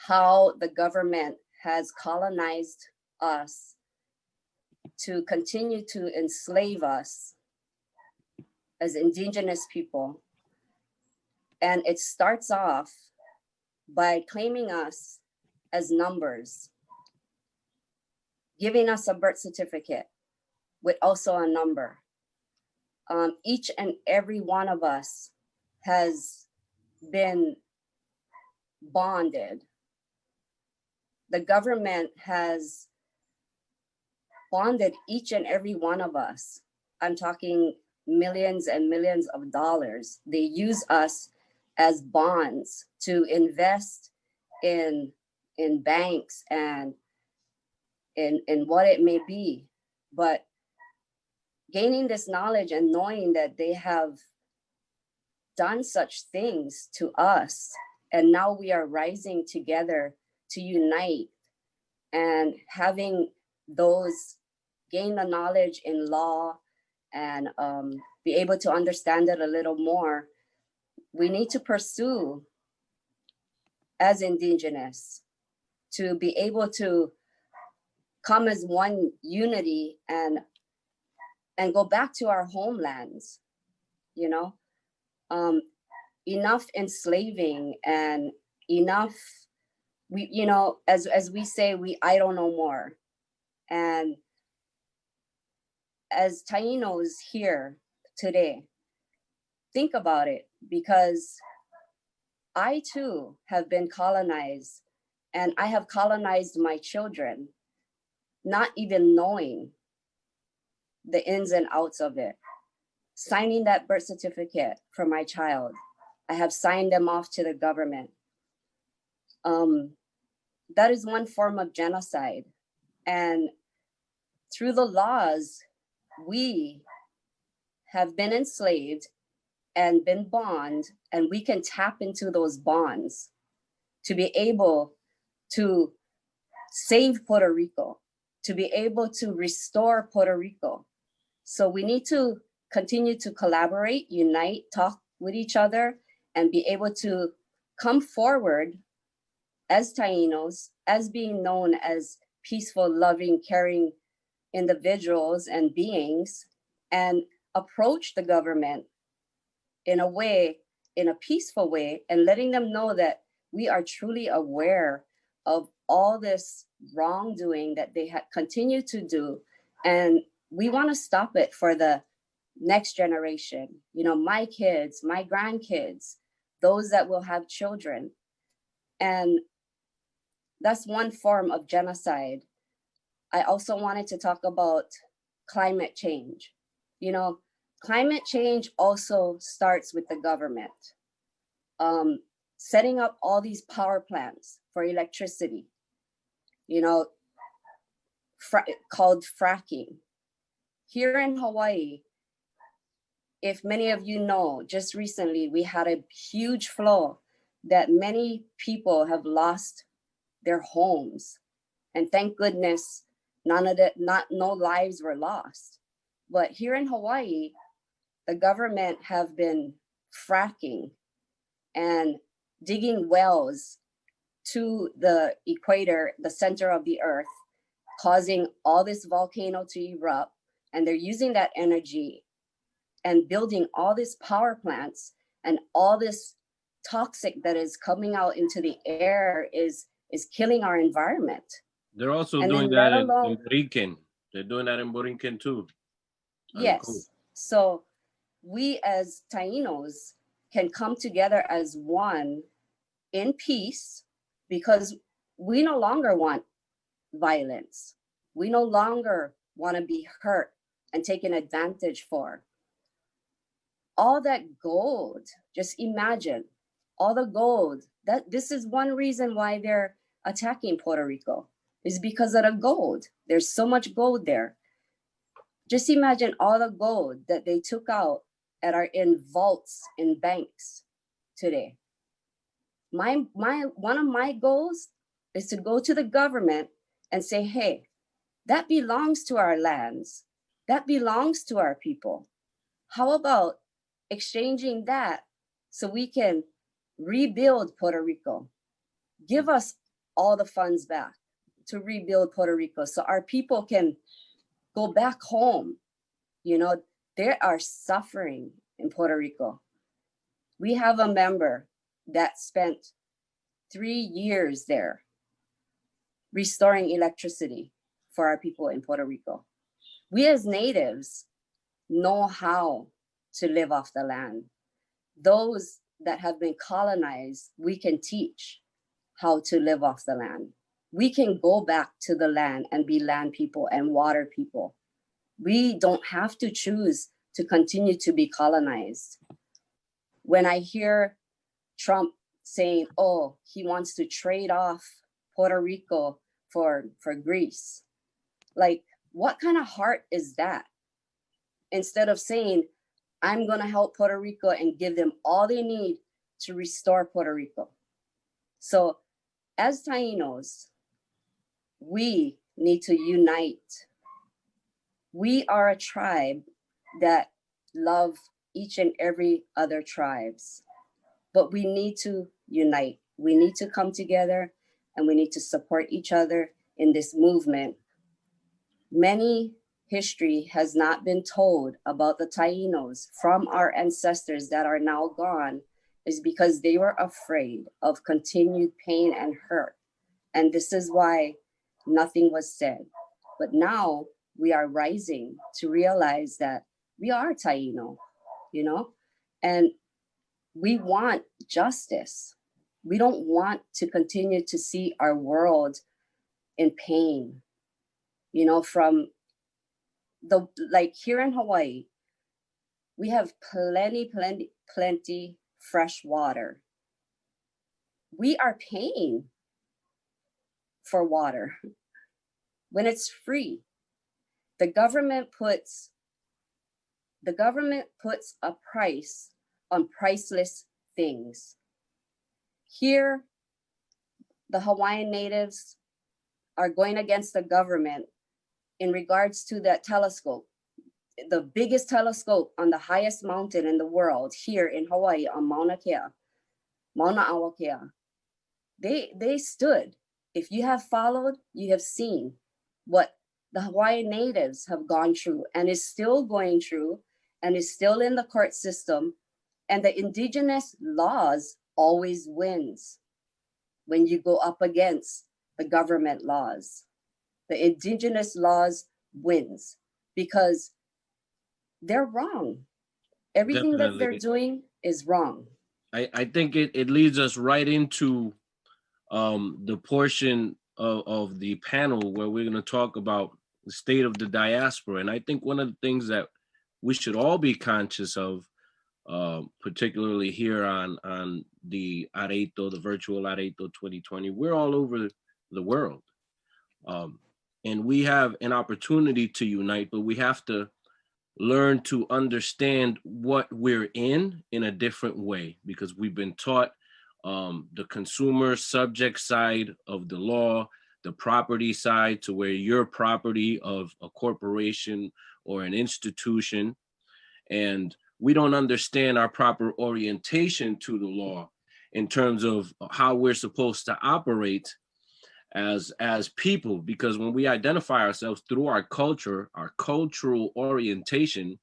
H: how the government has colonized us to continue to enslave us as indigenous people. And it starts off by claiming us as numbers, giving us a birth certificate with also a number. Each and every one of us has been bonded. The government has bonded each and every one of us. I'm talking millions and millions of dollars. They use us as bonds to invest in banks and in what it may be. But gaining this knowledge and knowing that they have done such things to us, and now we are rising together to unite and having those gain the knowledge in law and be able to understand it a little more, we need to pursue as indigenous to be able to come as one unity and go back to our homelands, you know. Enough enslaving and enough, we, you know, as we say, I don't know more. And as Tainos here today, think about it, because I too have been colonized, and I have colonized my children, not even knowing the ins and outs of it. Signing that birth certificate for my child, I have signed them off to the government. That is one form of genocide. And through the laws, we have been enslaved and been bonded, and we can tap into those bonds to be able to save Puerto Rico, to be able to restore Puerto Rico. So we need to continue to collaborate, unite, talk with each other, and be able to come forward as Tainos, as being known as peaceful, loving, caring individuals and beings, and approach the government in a way, in a peaceful way, and letting them know that we are truly aware of all this wrongdoing that they continue to do. And we want to stop it for the next generation, you know, my kids, my grandkids, those that will have children. And that's one form of genocide. I also wanted to talk about climate change. You know, climate change also starts with the government. Setting up all these power plants for electricity, you know, called fracking. Here in Hawaii, if many of you know, just recently we had a huge flow that many people have lost their homes. And thank goodness, no lives were lost. But here in Hawaii, the government have been fracking and digging wells to the equator, the center of the earth, causing all this volcano to erupt. And they're using that energy and building all these power plants, and all this toxic that is coming out into the air is killing our environment.
A: They're also
H: And
A: doing
H: then
A: that
H: let
A: in
H: alone-
A: Borinquen. They're doing that in Borinquen too.
H: Yes. So we as Tainos can come together as one in peace, because we no longer want violence. We no longer want to be hurt and taken advantage for. All that gold, just imagine all the gold. That this is one reason why they're attacking Puerto Rico, is because of the gold. There's so much gold there. Just imagine all the gold that they took out that are in vaults in banks today. One of my goals is to go to the government and say, hey, that belongs to our lands. That belongs to our people. How about exchanging that so we can rebuild Puerto Rico? Give us all the funds back to rebuild Puerto Rico so our people can go back home. You know, they are suffering in Puerto Rico. We have a member that spent 3 years there restoring electricity for our people in Puerto Rico. We as natives know how to live off the land. Those that have been colonized, we can teach how to live off the land. We can go back to the land and be land people and water people. We don't have to choose to continue to be colonized. When I hear Trump saying, oh, he wants to trade off Puerto Rico for Greece, like, what kind of heart is that? Instead of saying, I'm going to help Puerto Rico and give them all they need to restore Puerto Rico. So as Tainos, we need to unite. We are a tribe that love each and every other tribes, but we need to unite. We need to come together and we need to support each other in this movement. Many history has not been told about the Tainos from our ancestors that are now gone, is because they were afraid of continued pain and hurt. And this is why nothing was said. But now we are rising to realize that we are Taino, you know, and we want justice. We don't want to continue to see our world in pain, you know, from like here in Hawaii, we have plenty fresh water. We are paying for water when it's free. The government puts a price on priceless things. Here, the Hawaiian natives are going against the government in regards to that telescope, the biggest telescope on the highest mountain in the world here in Hawaii on Mauna Awakea, they stood. If you have followed, you have seen what the Hawaiian natives have gone through and is still going through and is still in the court system. And the indigenous laws always wins when you go up against the government laws. The indigenous laws wins because they're wrong. Everything that they're doing is wrong.
A: I think it leads us right into the portion of the panel where we're going to talk about the state of the diaspora. And I think one of the things that we should all be conscious of, particularly here on the Areito, the virtual Areito 2020, we're all over the world. And we have an opportunity to unite, but we have to learn to understand what we're in a different way, because we've been taught the consumer subject side of the law, the property side, to where you're property of a corporation or an institution. And we don't understand our proper orientation to the law in terms of how we're supposed to operate as people, because when we identify ourselves through our culture, our cultural orientation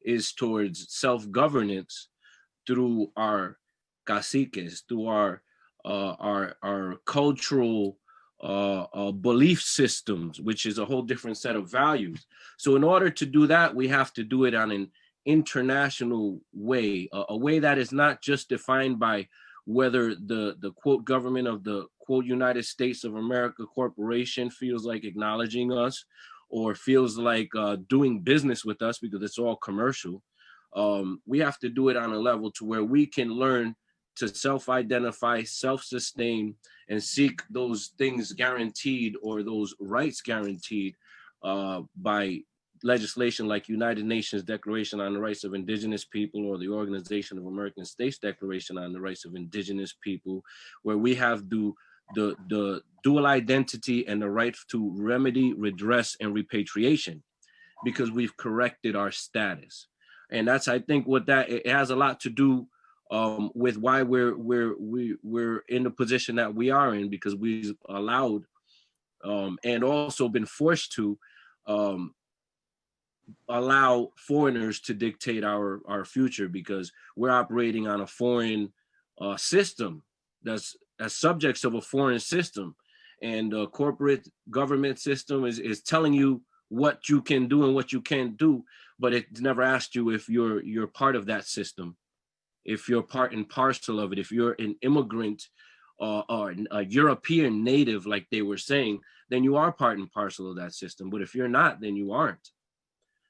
A: is towards self-governance through our caciques, through our cultural belief systems, which is a whole different set of values. So in order to do that, we have to do it on an international way, a way that is not just defined by whether the quote government of the quote United States of America corporation feels like acknowledging us or feels like doing business with us, because it's all commercial. We have to do it on a level to where we can learn to self-identify, self-sustain, and seek those things guaranteed or those rights guaranteed by legislation like United Nations Declaration on the Rights of Indigenous People or the Organization of American States Declaration on the Rights of Indigenous People, where we have the dual identity and the right to remedy, redress, and repatriation, because we've corrected our status. And that's, I think, what that, it has a lot to do with why we're in the position that we are in, because we've allowed and also been forced to allow foreigners to dictate our future, because we're operating on a foreign system that's subjects of a foreign system, and a corporate government system is telling you what you can do and what you can't do, but it never asked you if you're part of that system, if you're part and parcel of it, if you're an immigrant or a European native, like they were saying, then you are part and parcel of that system. But if you're not, then you aren't.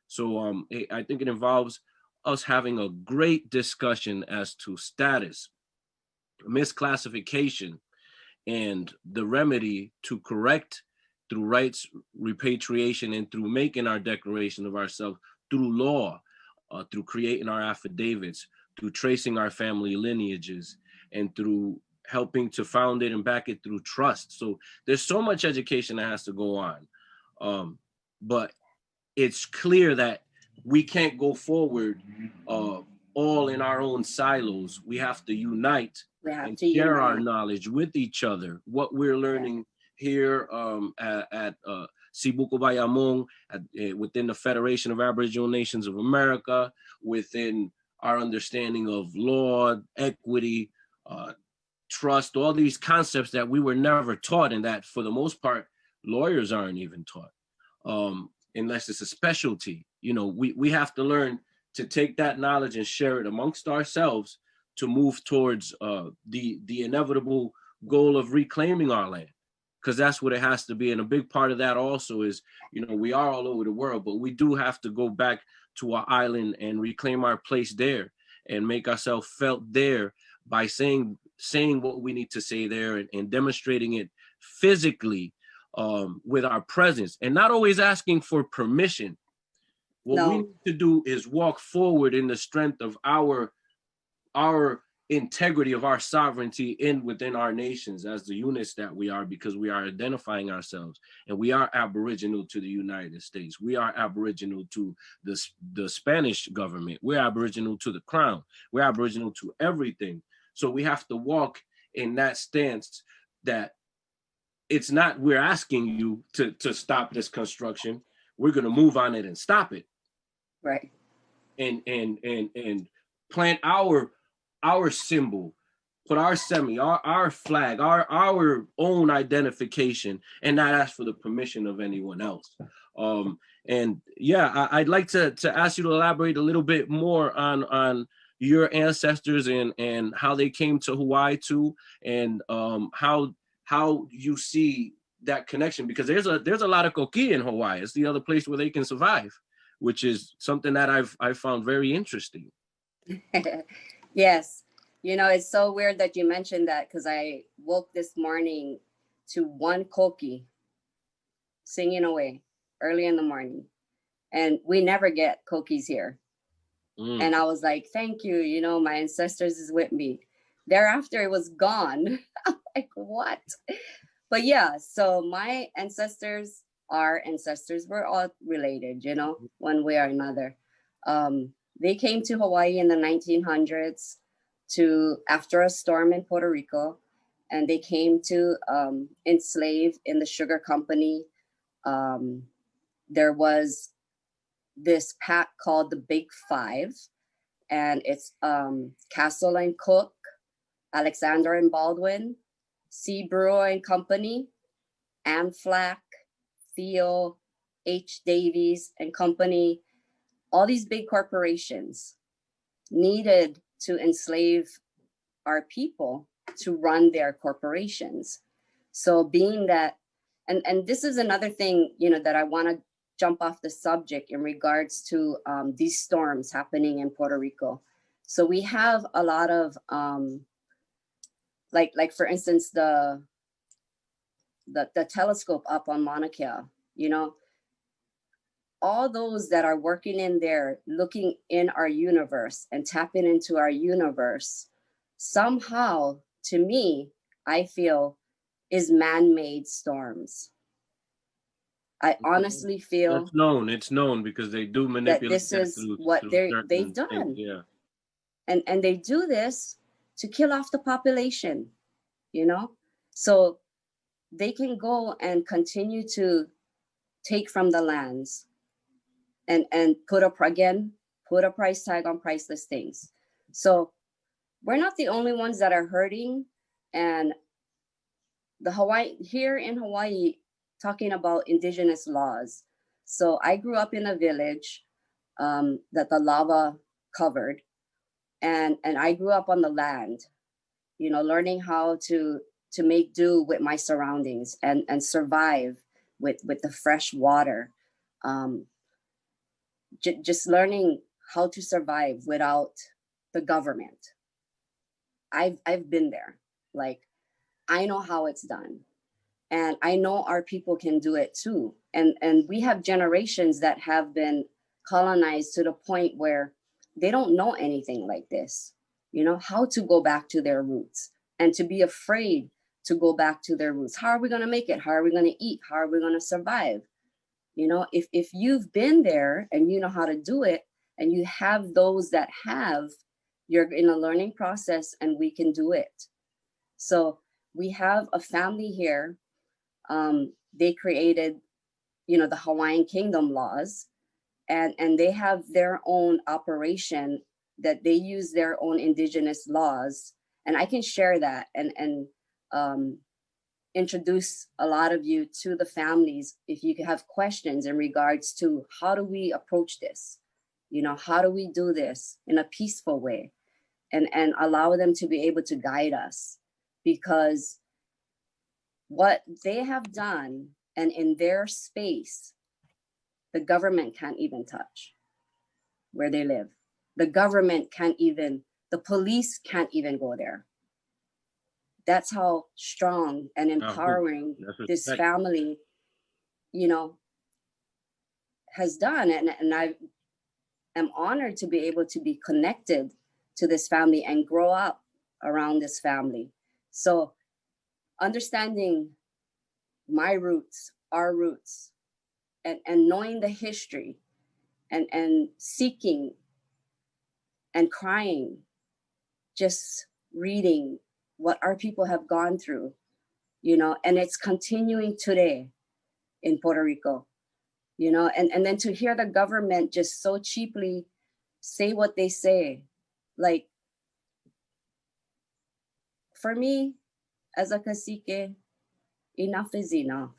A: So I think it involves us having a great discussion as to status, misclassification, and the remedy to correct through rights, repatriation, and through making our declaration of ourselves through law, through creating our affidavits, through tracing our family lineages, and through helping to found it and back it through trust. So there's so much education that has to go on. But it's clear that we can't go forward all in our own silos. We have to unite and share our knowledge with each other. What we're learning here at Sibuko Bayamon, within the Federation of Aboriginal Nations of America, within our understanding of law, equity, trust, all these concepts that we were never taught, and that for the most part, lawyers aren't even taught, unless it's a specialty. You know, we have to learn to take that knowledge and share it amongst ourselves to move towards the inevitable goal of reclaiming our land, because that's what it has to be. And a big part of that also is, you know, we are all over the world, but we do have to go back to our island and reclaim our place there and make ourselves felt there by saying what we need to say there and demonstrating it physically with our presence, and not always asking for permission. What we need to do is walk forward in the strength of our integrity of our sovereignty within our nations as the units that we are, because we are identifying ourselves, and we are aboriginal to the United States. We are aboriginal to the Spanish government. We're aboriginal to the crown. We're aboriginal to everything. So we have to walk in that stance that it's not, we're asking you to stop this construction. We're going to move on it and stop it.
H: Right.
A: And plant our symbol, put our our flag, our own identification, and not ask for the permission of anyone else. And yeah, I'd like to ask you to elaborate a little bit more on your ancestors and how they came to Hawaii too, and how you see that connection, because there's a lot of koki in Hawaii. It's the other place where they can survive, which is something that I've found very interesting.
H: Yes. You know, it's so weird that you mentioned that, because I woke this morning to one koki singing away early in the morning. And we never get kokis here. And I was like, thank you. You know, my ancestors is with me. Thereafter, it was gone. I'm like, what? But yeah, so my ancestors, our ancestors, were all related, you know, one way or another. They came to Hawaii in the 1900s after a storm in Puerto Rico, and they came to enslave in the sugar company. There was this pack called the Big Five, and it's Castle and Cook, Alexander and Baldwin, C. Brewer and Company, Amflac, Theo, H. Davies and Company. All these big corporations needed to enslave our people to run their corporations. So being that, and this is another thing, you know, that I want to jump off the subject in regards to these storms happening in Puerto Rico. So we have a lot of, like for instance, the telescope up on Mauna Kea, you know, all those that are working in there, looking in our universe and tapping into our universe, somehow, to me, I feel, is man-made storms. I honestly feel
A: it's known because they do manipulate
H: that this is what they've done.
A: Things, yeah.
H: And they do this to kill off the population, you know? So they can go and continue to take from the lands and put a price tag on priceless things. So we're not the only ones that are hurting. And here in Hawaii, talking about indigenous laws. So I grew up in a village that the lava covered, and I grew up on the land, you know, learning how to make do with my surroundings and survive with the fresh water. Just learning how to survive without the government. I've been there. Like, I know how it's done. And I know our people can do it too. And we have generations that have been colonized to the point where they don't know anything like this, you know, how to go back to their roots and to be afraid to go back to their roots. How are we going to make it? How are we going to eat? How are we going to survive? You know, if you've been there and you know how to do it, and you have those that have, you're in a learning process and we can do it. So we have a family here. They created, you know, the Hawaiian Kingdom laws, and they have their own operation that they use their own indigenous laws. And I can share that and introduce a lot of you to the families if you have questions in regards to how do we approach this, you know, how do we do this in a peaceful way, and allow them to be able to guide us, because what they have done and in their space, the government can't even touch where they live. The government can't even, the police can't even go there. That's how strong and empowering this family, you know, has done. And I am honored to be able to be connected to this family and grow up around this family. So understanding my roots, our roots, and knowing the history and seeking and crying, just reading what our people have gone through, you know, and it's continuing today in Puerto Rico, you know, and then to hear the government just so cheaply say what they say, like, for me, as a cacique, enough is enough.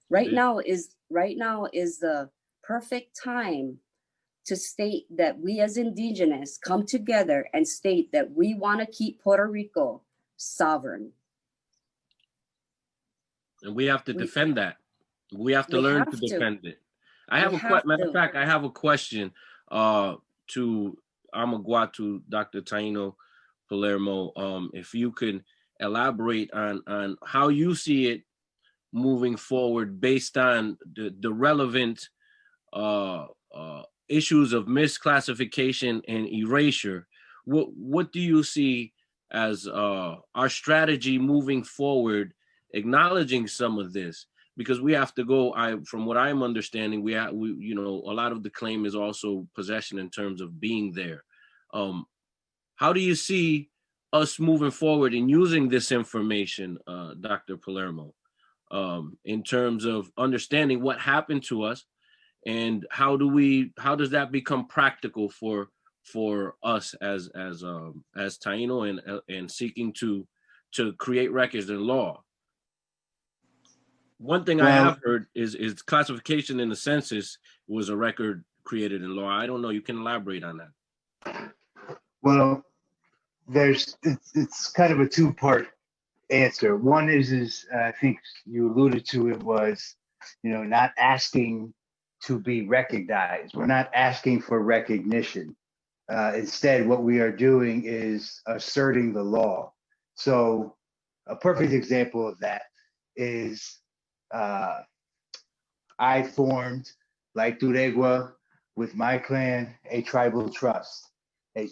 H: Right now is the perfect time to state that we as indigenous come together and state that we want to keep Puerto Rico sovereign.
A: And we have to defend that. We have to learn to defend it. I have matter of fact, I have a question to Guatu, Dr. Taino Palermo. If you could elaborate on how you see it moving forward based on the relevant issues of misclassification and erasure. What do you see as our strategy moving forward, acknowledging some of this? Because we have to go, from what I'm understanding, we you know, a lot of the claim is also possession in terms of being there. How do you see us moving forward in using this information, Dr. Palermo, in terms of understanding what happened to us, and how does that become practical for us as Taino and seeking to create records in law? One thing I have heard is classification in the census was a record created in law. I don't know. You can elaborate on that.
G: Well, it's kind of a two-part answer. One is I think you alluded to it, was, you know, not asking to be recognized. We're not asking for recognition. Instead, what we are doing is asserting the law. So a perfect example of that is I formed, like Tureygua, with my clan, a tribal trust, a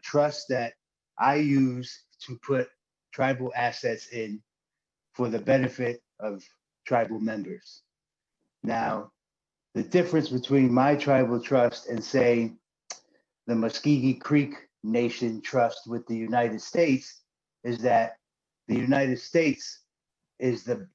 G: trust that I use to put tribal assets in for the benefit of tribal members. Now, the difference between my tribal trust and, say, the Muscogee Creek Nation trust with the United States is that the United States is the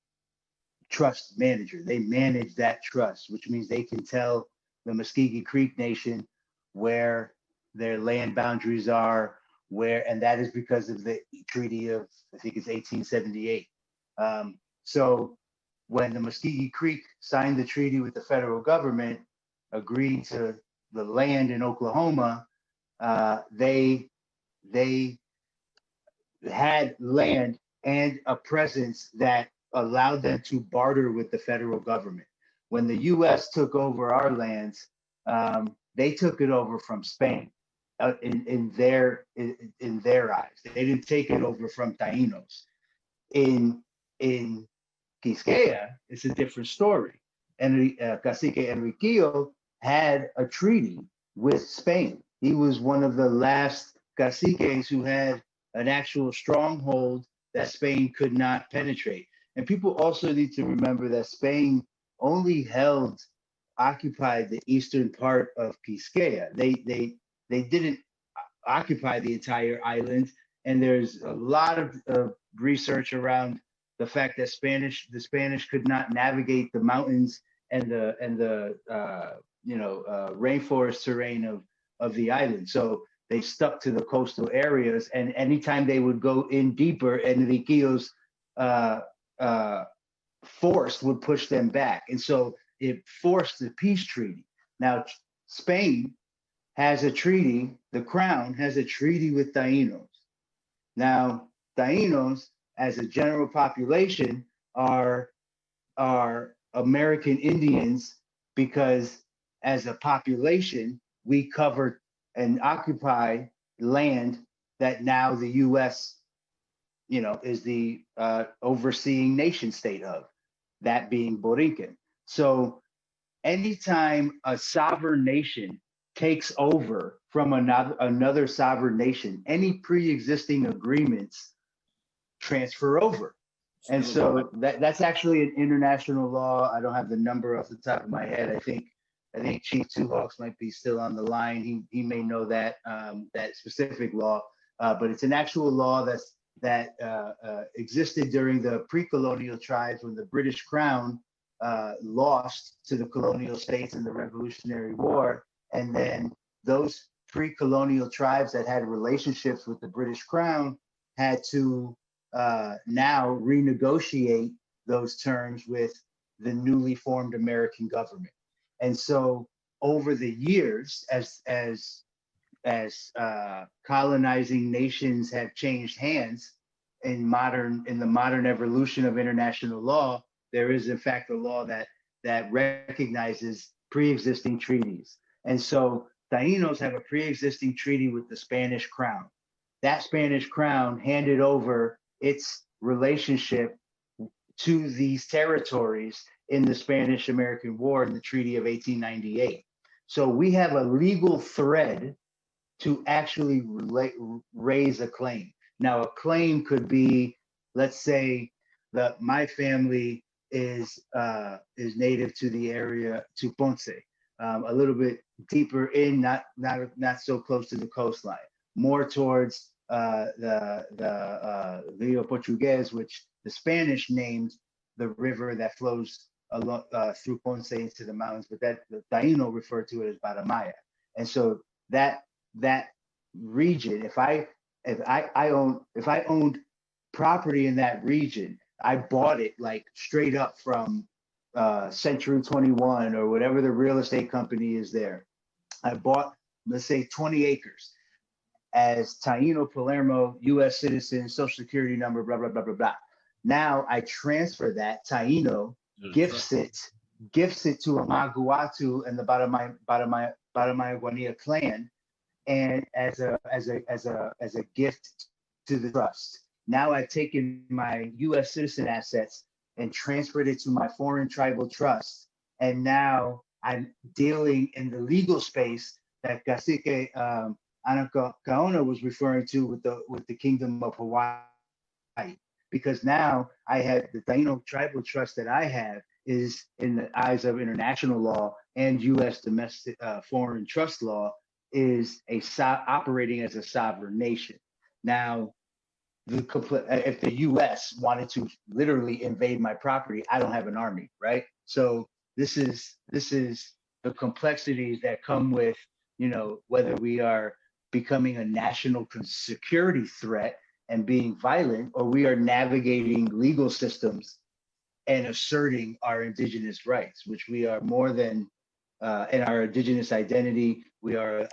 G: trust manager. They manage that trust, which means they can tell the Muscogee Creek Nation where their land boundaries are, and that is because of the treaty of, I think it's 1878. So when the Muscogee Creek signed the treaty with the federal government, agreed to the land in Oklahoma, they had land and a presence that allowed them to barter with the federal government. When the U.S. took over our lands, they took it over from Spain. In their eyes, they didn't take it over from Tainos. In Quisqueya, it's a different story. And Cacique Enriquillo had a treaty with Spain. He was one of the last caciques who had an actual stronghold that Spain could not penetrate. And people also need to remember that Spain only occupied the eastern part of Quisqueya. They didn't occupy the entire island. And there's a lot of research around the fact that the Spanish could not navigate the mountains and the rainforest terrain of the island. So they stuck to the coastal areas, and anytime they would go in deeper, Enriquillo's force would push them back. And so it forced the peace treaty. Now, Spain has a treaty, the Crown has a treaty with Tainos. Now, Tainos, as a general population, are American Indians because as a population, we cover and occupy land that now the U.S., is the overseeing nation state of, that being Borinquen. So anytime a sovereign nation takes over from another sovereign nation, any pre-existing agreements transfer over. And so that's actually an international law. I don't have the number off the top of my head. I think Chief Tureygua might be still on the line. He may know that that specific law, but it's an actual law that existed during the pre-colonial tribes when the British Crown lost to the colonial states in the Revolutionary War, and then those pre-colonial tribes that had relationships with the British Crown had to now renegotiate those terms with the newly formed American government. And so over the years, as colonizing nations have changed hands in the modern evolution of international law, there is in fact a law that recognizes pre-existing treaties. And so Tainos have a pre-existing treaty with the Spanish Crown. That Spanish Crown handed over its relationship to these territories in the Spanish-American War in the Treaty of 1898. So we have a legal thread to actually raise a claim. Now, a claim could be, let's say that my family is native to the area, to Ponce, a little bit deeper in, not so close to the coastline, more towards the Rio Portuguese, which the Spanish named the river that flows along, through Ponce into the mountains, but that the Taino referred to it as Baramaya. And so that region, if I owned property in that region, I bought it like straight up from Century 21 or whatever the real estate company is there. I bought, let's say, 20 acres as Taino Palermo, U.S. citizen, social security number, blah, blah, blah, blah, blah. Now I transfer that. Taino gifts it to Guatu and the Baramaya Guainia clan, and as a gift to the trust. Now I've taken my U.S. citizen assets and transferred it to my foreign tribal trust, and now I'm dealing in the legal space that Cacique Kaona was referring to with the Kingdom of Hawaii, because now I have the Taino tribal trust that I have is in the eyes of international law and U.S. domestic foreign trust law is operating as a sovereign nation. Now, if the U.S. wanted to literally invade my property, I don't have an army, right? So this is the complexities that come with, whether we are becoming a national security threat and being violent, or we are navigating legal systems and asserting our indigenous rights, which we are more than in our indigenous identity. We are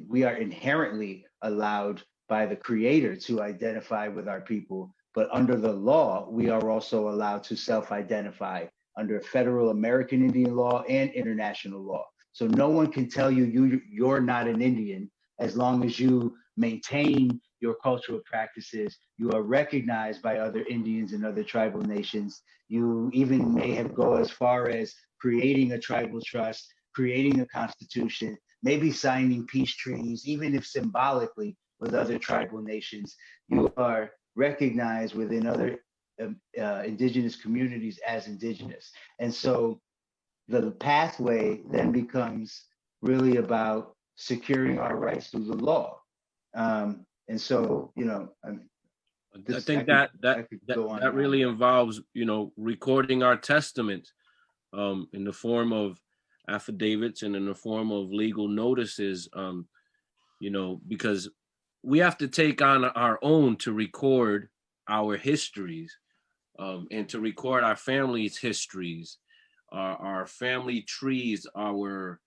G: inherently allowed by the Creator to identify with our people, but under the law, we are also allowed to self-identify under federal American Indian law and international law. So no one can tell you're not an Indian as long as you maintain your cultural practices. You are recognized by other Indians and other tribal nations. You even may have go as far as creating a tribal trust, creating a constitution, maybe signing peace treaties, even if symbolically with other tribal nations. You are recognized within other indigenous communities as indigenous. And so the pathway then becomes really about securing our rights through the law. And so,
A: I think that really involves, recording our testament in the form of affidavits and in the form of legal notices, because we have to take on our own to record our histories and to record our family's histories, our family trees, our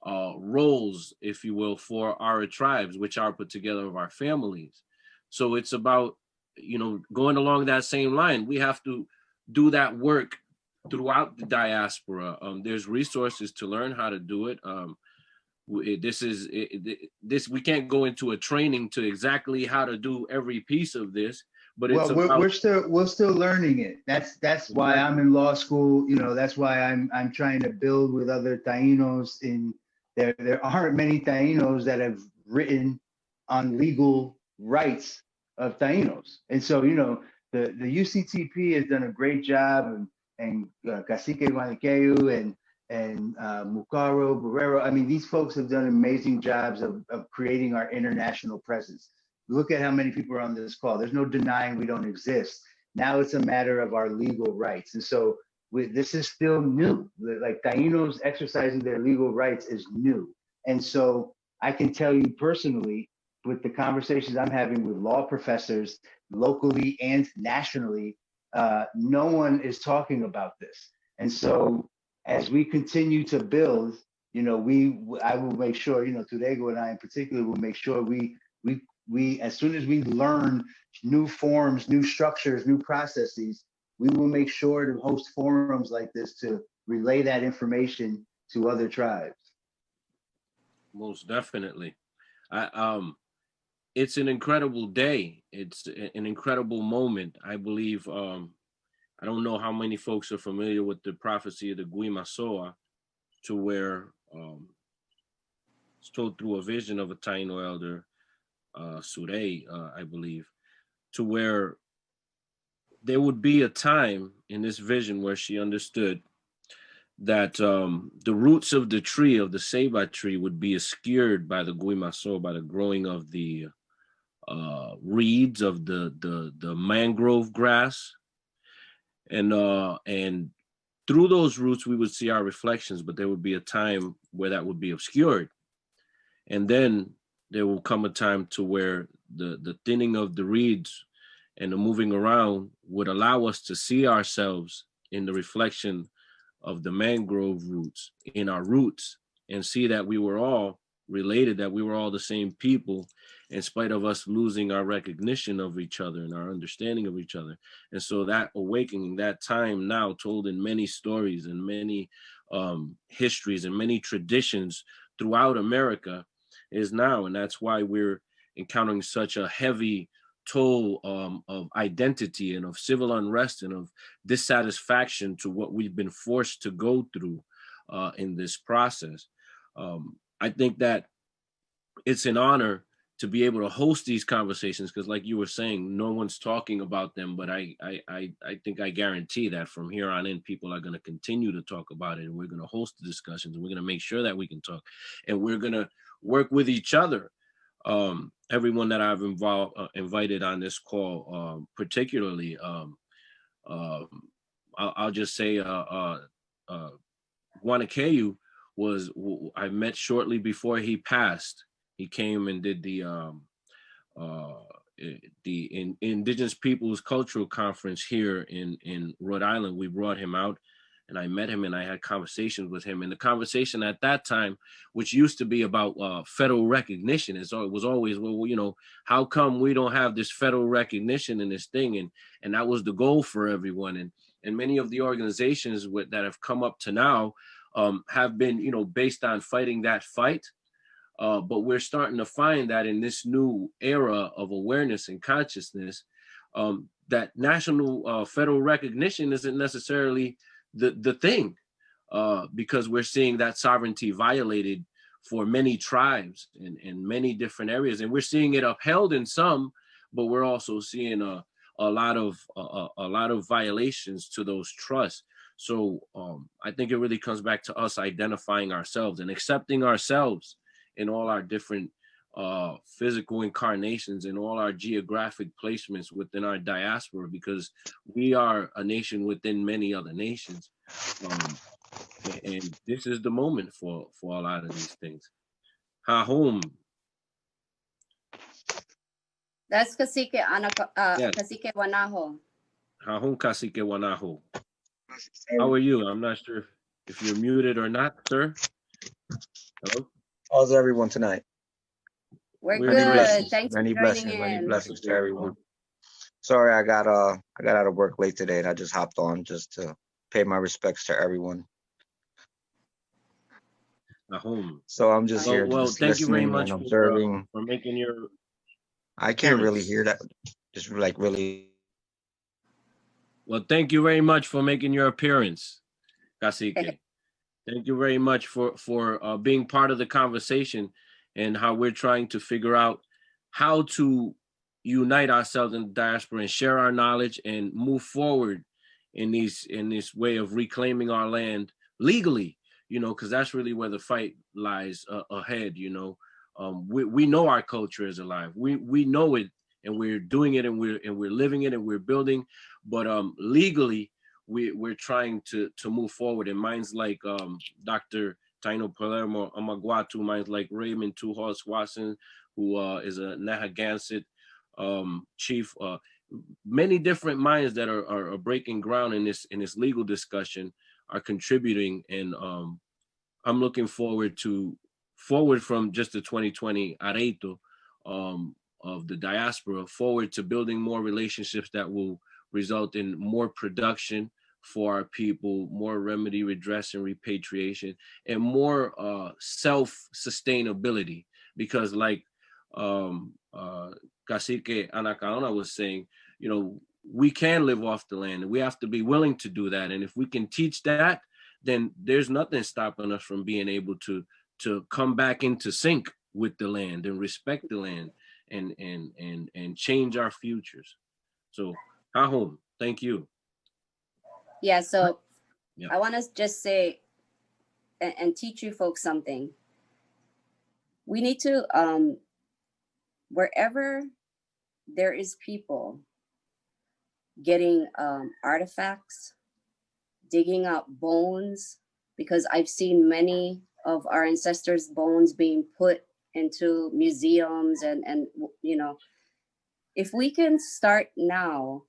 A: roles, if you will, for our tribes, which are put together of our families. So it's about, going along that same line. We have to do that work throughout the diaspora. There's resources to learn how to do it. We can't go into a training to exactly how to do every piece of this, but
G: we're still learning it. That's why I'm in law school. That's why I'm trying to build with other Tainos in There aren't many Tainos that have written on legal rights of Tainos. And so, you know, the UCTP has done a great job, and Cacique Guaniqueu and Mucaro, Barrero. I mean, these folks have done amazing jobs of creating our international presence. Look at how many people are on this call. There's no denying we don't exist. Now it's a matter of our legal rights. And so this is still new. Like Tainos exercising their legal rights is new. And so I can tell you personally, with the conversations I'm having with law professors locally and nationally, no one is talking about this. And so as we continue to build, you know, I will make sure, you know, Tureygua and I in particular will make sure we as soon as we learn new forms, new structures, new processes, we will make sure to host forums like this to relay that information to other tribes.
A: Most definitely. It's an incredible day. It's an incredible moment. I believe, I don't know how many folks are familiar with the prophecy of the Guimasoa, to where it's told through a vision of a Taino elder, Surey, I believe, to where there would be a time in this vision where she understood that the roots of the tree, of the ceiba tree, would be obscured by the Guimasoa, by the growing of the reeds of the mangrove grass, and through those roots we would see our reflections, but there would be a time where that would be obscured, and then there will come a time to where the thinning of the reeds and the moving around would allow us to see ourselves in the reflection of the mangrove roots, in our roots, and see that we were all related, that we were all the same people, in spite of us losing our recognition of each other and our understanding of each other. And so that awakening, that time now told in many stories and many histories and many traditions throughout America is now. And that's why we're encountering such a heavy toll of identity and of civil unrest and of dissatisfaction to what we've been forced to go through in this process. I think that it's an honor to be able to host these conversations, because like you were saying, no one's talking about them, but I think I guarantee that from here on in, people are going to continue to talk about it, and we're going to host the discussions, and we're going to make sure that we can talk, and we're going to work with each other. Everyone that I've invited on this call, particularly, I'll just say Guaniqueu I met shortly before he passed. He came and did the Indigenous Peoples Cultural Conference here in Rhode Island. We brought him out, and I met him, and I had conversations with him. And the conversation at that time, which used to be about federal recognition, it was always, well, you know, how come we don't have this federal recognition in this thing? And that was the goal for everyone. And many of the organizations that have come up to now have been, you know, based on fighting that fight. But we're starting to find that in this new era of awareness and consciousness, that national federal recognition isn't necessarily the thing, because we're seeing that sovereignty violated for many tribes in many different areas, and we're seeing it upheld in some, but we're also seeing a lot of violations to those trusts. So I think it really comes back to us identifying ourselves and accepting ourselves in all our different physical incarnations and all our geographic placements within our diaspora, because we are a nation within many other nations. And this is the moment for a lot of these things. Hahum.
H: That's Cacique
A: Yes.
H: Cacique Wanaho.
A: Hahum Cacique Wanaho. How are you? I'm not sure if you're muted or not, sir. Hello?
I: How's everyone tonight?
H: We're
A: We're
H: good.
A: blessings.
H: Thanks
I: Many
H: for joining
I: blessings, many
H: in.
I: blessings to everyone. Sorry, I got out of work late today, and I just hopped on just to pay my respects to everyone.
A: Hahum.
I: So I'm just here,
A: Well,
I: just
A: thank you very
I: listening
A: much
I: and observing.
A: for making your
I: I can't really
A: appearance.
I: hear that. Just like really.
A: Well, thank you very much for making your appearance, Cacique. Thank you very much for being part of the conversation and how we're trying to figure out how to unite ourselves in the diaspora and share our knowledge and move forward in this way of reclaiming our land legally, because that's really where the fight lies ahead. We know our culture is alive. We know it, and we're doing it, and we're living it, and we're building, but legally we're trying to move forward. And minds like Dr. Taino Palermo, Guatu, minds like Raymond Two Horse Watson, who is a Narragansett chief, many different minds that are breaking ground in this legal discussion are contributing. And I'm looking forward from just the 2020 Areito of the diaspora forward to building more relationships that will result in more production for our people, more remedy, redress, and repatriation, and more self-sustainability. Because like Cacique Anacana was saying, we can live off the land, and we have to be willing to do that. And if we can teach that, then there's nothing stopping us from being able to come back into sync with the land and respect the land and change our futures. So, Hahom, thank you.
H: Yeah, so I want to just say and teach you folks something. We need to, wherever there is people getting artifacts, digging up bones, because I've seen many of our ancestors' bones being put into museums and if we can start now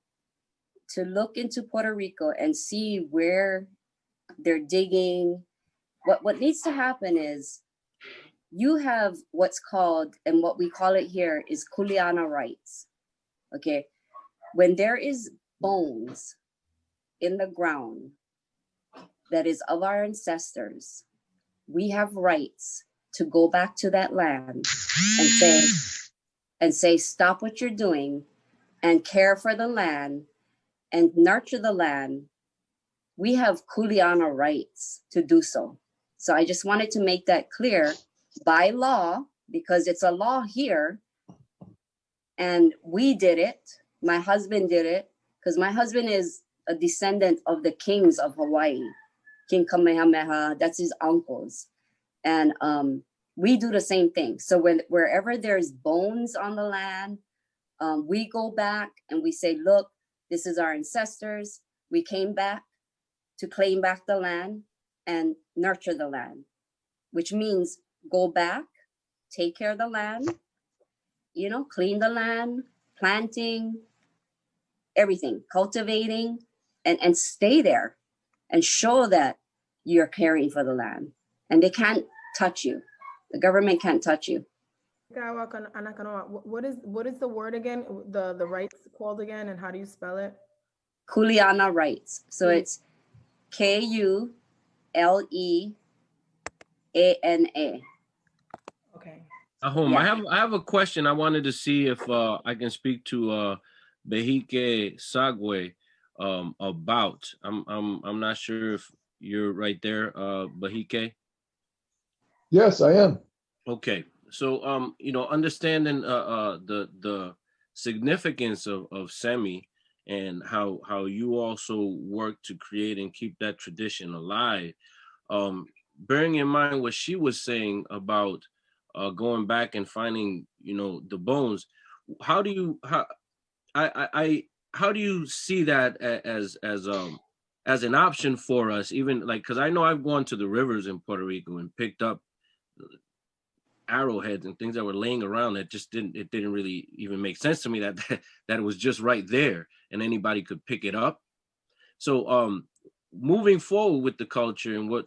H: to look into Puerto Rico and see where they're digging, what needs to happen is you have what's called, and what we call it here is Kuleana rights. Okay, when there is bones in the ground that is of our ancestors, we have rights to go back to that land and say stop what you're doing and care for the land and nurture the land. We have Kuleana rights to do so. So I just wanted to make that clear by law, because it's a law here. And we did it. My husband did it, because my husband is a descendant of the kings of Hawaii. King Kamehameha, that's his uncles. And we do the same thing. So wherever there's bones on the land, we go back and we say, look, this is our ancestors. We came back to claim back the land and nurture the land, which means go back, take care of the land, clean the land, planting, everything, cultivating, and stay there and show that you're caring for the land. And they can't touch you. The government can't touch you.
F: What is the word again? The rights called again, and how do you spell it?
H: Kuleana rights. So it's Kuleana.
F: Okay.
A: Hahom,
H: Yeah.
A: I have a question. I wanted to see if I can speak to Behike Sagwe about. I'm not sure if you're right there, Behike.
B: Yes, I am.
A: Okay, so understanding the significance of Semi and how you also work to create and keep that tradition alive. Bearing in mind what she was saying about going back and finding the bones, how do you see that as an option for us? Even like, because I know I've gone to the rivers in Puerto Rico and picked up arrowheads and things that were laying around that just didn't really even make sense to me that it was just right there and anybody could pick it up. So moving forward with the culture and what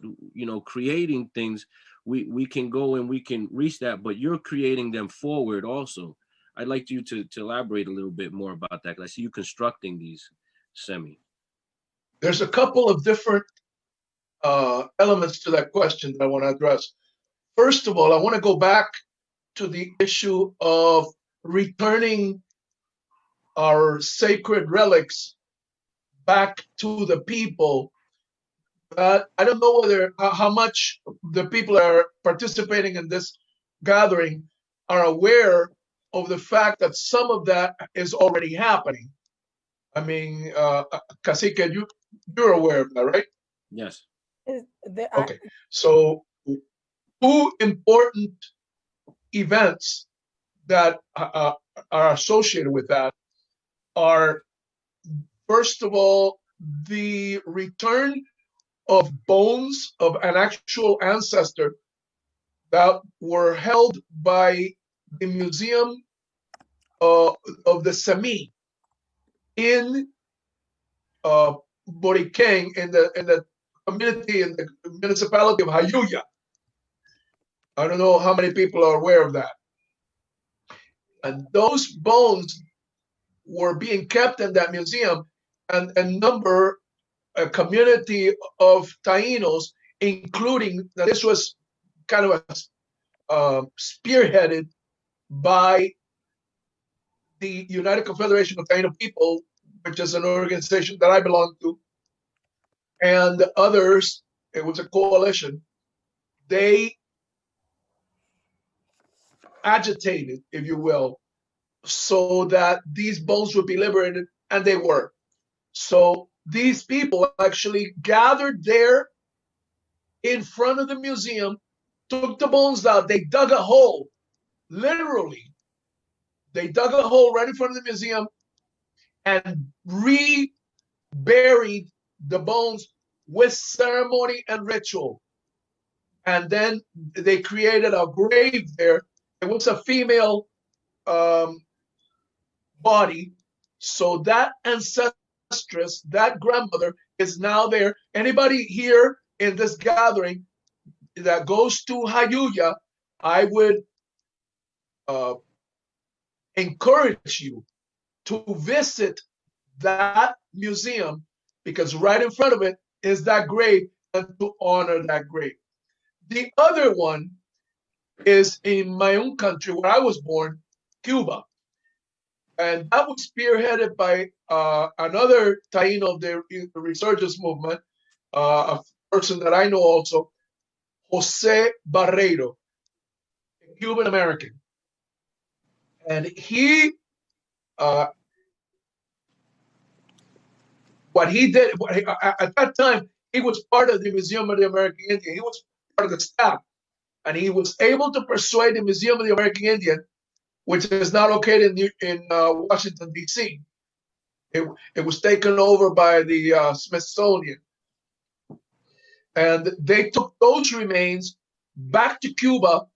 A: creating things, we can go and we can reach that, but you're creating them forward also. I'd like you to elaborate a little bit more about that, because I see you constructing these Semi.
B: There's a couple of different elements to that question that I want to address. First of all, I want to go back to the issue of returning our sacred relics back to the people I don't know whether how much the people that are participating in this gathering are aware of the fact that some of that is already happening. I mean, Cacique, you're aware of that, right?
A: Yes.
B: Okay. So, two important events that are associated with that are, first of all, the return of bones of an actual ancestor that were held by the Museum of the Sami in Boricay, in the community, in the municipality of Jayuya. I don't know how many people are aware of that. And those bones were being kept in that museum, and a community of Tainos, including, this was kind of spearheaded by the United Confederation of Taino People, which is an organization that I belong to, and others. It was a coalition. They agitated, if you will, so that these bones would be liberated, and they were. So these people actually gathered there in front of the museum, took the bones out, they dug a hole, literally. They dug a hole right in front of the museum and reburied the bones with ceremony and ritual. And then they created a grave there. It was a female body. So that ancestress, that grandmother, is now there. Anybody here in this gathering that goes to Jayuya, I would encourage you to visit that museum, because right in front of it is that grave, and to honor that grave. The other one is in my own country where I was born, Cuba. And that was spearheaded by another Taino of the resurgence movement, a person that I know also, Jose Barreiro, a Cuban American. And he, what he did, at that time, he was part of the Museum of the American Indian. He was part of the staff. And he was able to persuade the Museum of the American Indian, which is now located in Washington, D.C. It was taken over by the Smithsonian. And they took those remains back to Cuba,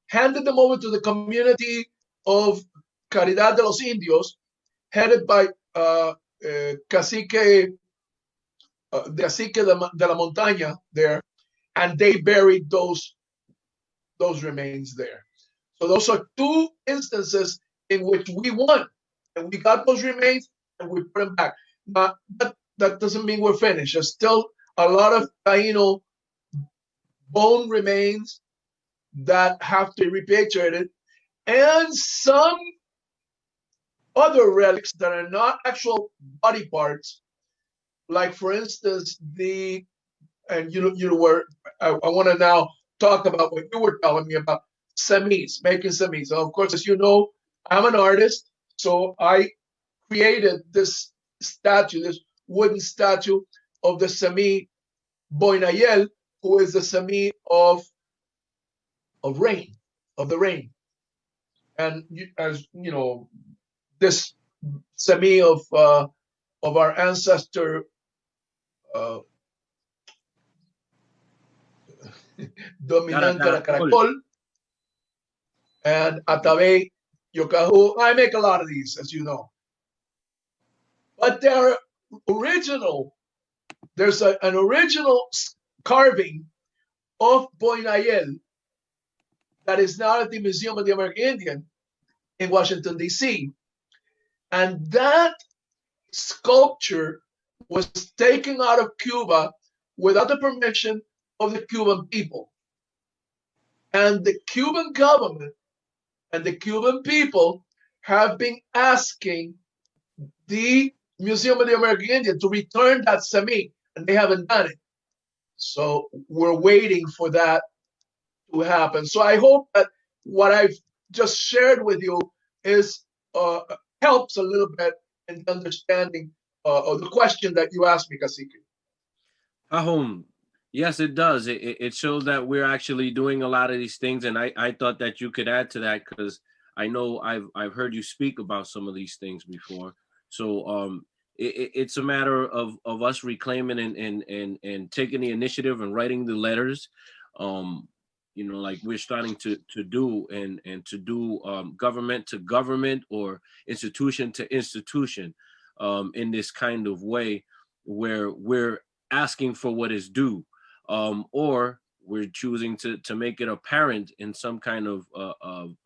B: handed them over to the community of Caridad de los Indios, headed by Cacique, Cacique de la Montaña there, and they buried those remains there. So those are two instances in which we won, and we got those remains and we put them back. Now, that doesn't mean we're finished. There's still a lot of Taino bone remains that have to be repatriated, and some other relics that are not actual body parts, like, for instance, and you were, I want to now talk about what you were telling me about semis, making semis. So of course, as you know, I'm an artist, so I created this statue, this wooden statue of the Sami Boinayel, who is the Sami of rain, of the rain. And as you know, this Sami of our ancestor Dominant Caracol and Atabe Yokahu. I make a lot of these, as you know. But they're original. There's an original carving of Boinayel that is now at the Museum of the American Indian in Washington, D.C. And that sculpture was taken out of Cuba without the permission of the Cuban people. And the Cuban government and the Cuban people have been asking the Museum of the American Indian to return that Sami, and they haven't done it. So we're waiting for that to happen. So I hope that what I've just shared with you is helps a little bit in understanding of the question that you asked me, Cacique.
A: Ahom, yes, it does. It shows that we're actually doing a lot of these things, and I thought that you could add to that because I know I've heard you speak about some of these things before. So it's a matter of us reclaiming and taking the initiative and writing the letters. Like we're starting to do and to do government to government or institution to institution in this kind of way where we're asking for what is due, or we're choosing to make it apparent in some kind of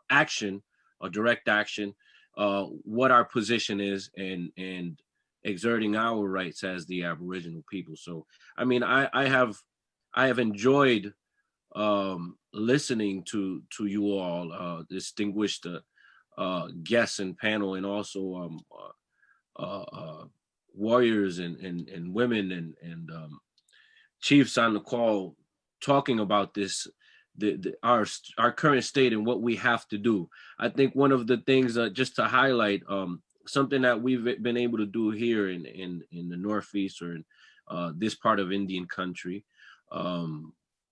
A: action, a direct action, what our position is and exerting our rights as the Aboriginal people. So, I mean, I have enjoyed listening to you all, distinguished guests and panel, and also warriors and women and chiefs on the call talking about this, our current state and what we have to do. I think one of the things just to highlight something that we've been able to do here in the Northeast or in this part of Indian country,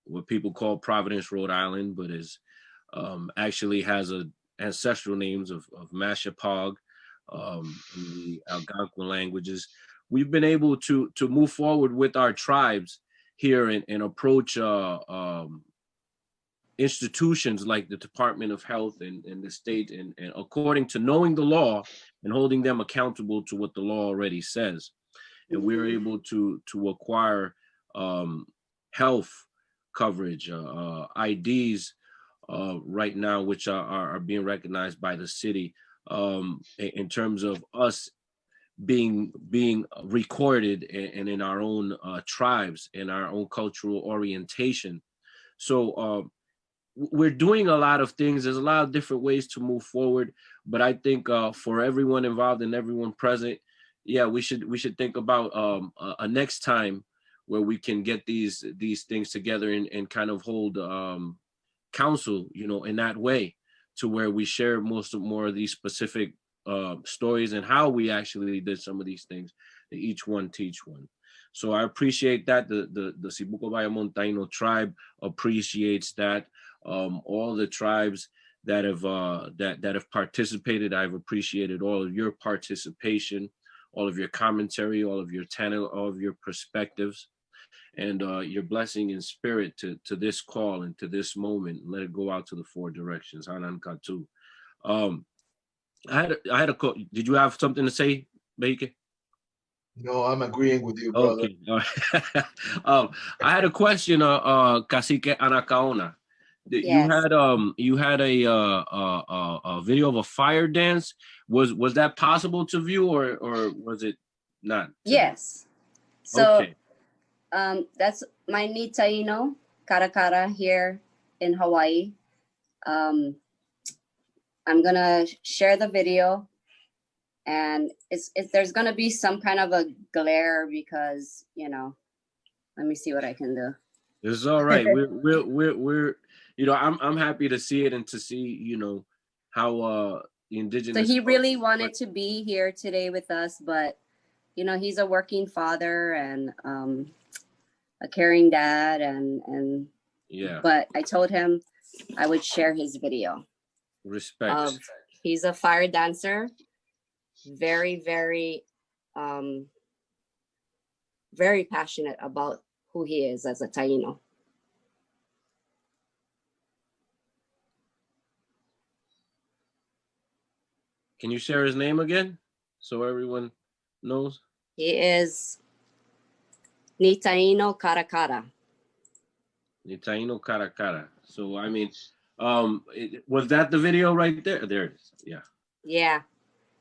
A: what people call Providence, Rhode Island, but is actually has ancestral names of Mashapog, in the Algonquin languages. We've been able to move forward with our tribes here and approach institutions like the Department of Health and the state and according to knowing the law and holding them accountable to what the law already says. And we're able to acquire health coverage, IDs right now, which are being recognized by the city in terms of us being recorded and in our own tribes and our own cultural orientation. So we're doing a lot of things. There's a lot of different ways to move forward, but I think for everyone involved and everyone present, yeah, we should think about a next time where we can get these things together and kind of hold counsel, in that way, to where we share more of these specific stories and how we actually did some of these things, that each one teach one. So I appreciate that. The Sibuko Bayamon Taino tribe appreciates that. All the tribes that have participated, I've appreciated all of your participation, all of your commentary, all of your Taino, all of your perspectives, and your blessing in spirit to this call and to this moment. Let it go out to the four directions. Hanan Katu. I had a call. Did you have something to say, Baker?
B: No, I'm agreeing with you, brother.
A: Okay. I had a question, Cacique Anacaona.
H: Yes.
A: You had a video of a fire dance. Was that possible to view or was it not?
H: Yes. So
A: Okay.
H: that's my ni Taino Karakara here in Hawaii. I'm gonna share the video, and there's gonna be some kind of a glare because let me see what I can do.
A: It's all right. we're I'm happy to see it and to see how the indigenous.
H: So he really wanted to be here today with us, but he's a working father and a caring dad and
A: yeah.
H: But I told him I would share his video.
A: Respect.
H: He's a fire dancer, very, very, very passionate about who he is as a Taino.
A: Can you share his name again so everyone knows?
H: He is Ni Taino Karakara.
A: Ni Taino Karakara. So I mean, was that the video right there? There it is. Yeah.
H: Yeah,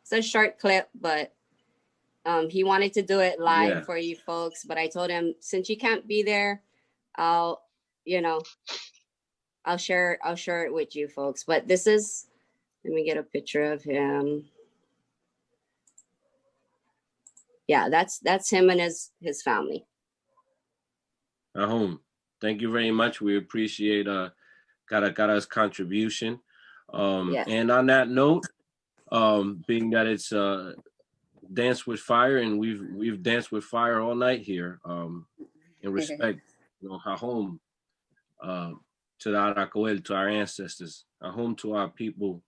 H: it's a short clip, but he wanted to do it live for you folks. But I told him, since you can't be there, I'll share it with you folks. But this is, let me get a picture of him. Yeah, that's him and his family.
A: Ahom. Thank you very much. We appreciate Caracara's contribution.
H: Yes.
A: And on that note, being that it's Dance with Fire, and we've danced with fire all night here. In respect, Ahom, to the Aracoel, to our ancestors, Ahom to our people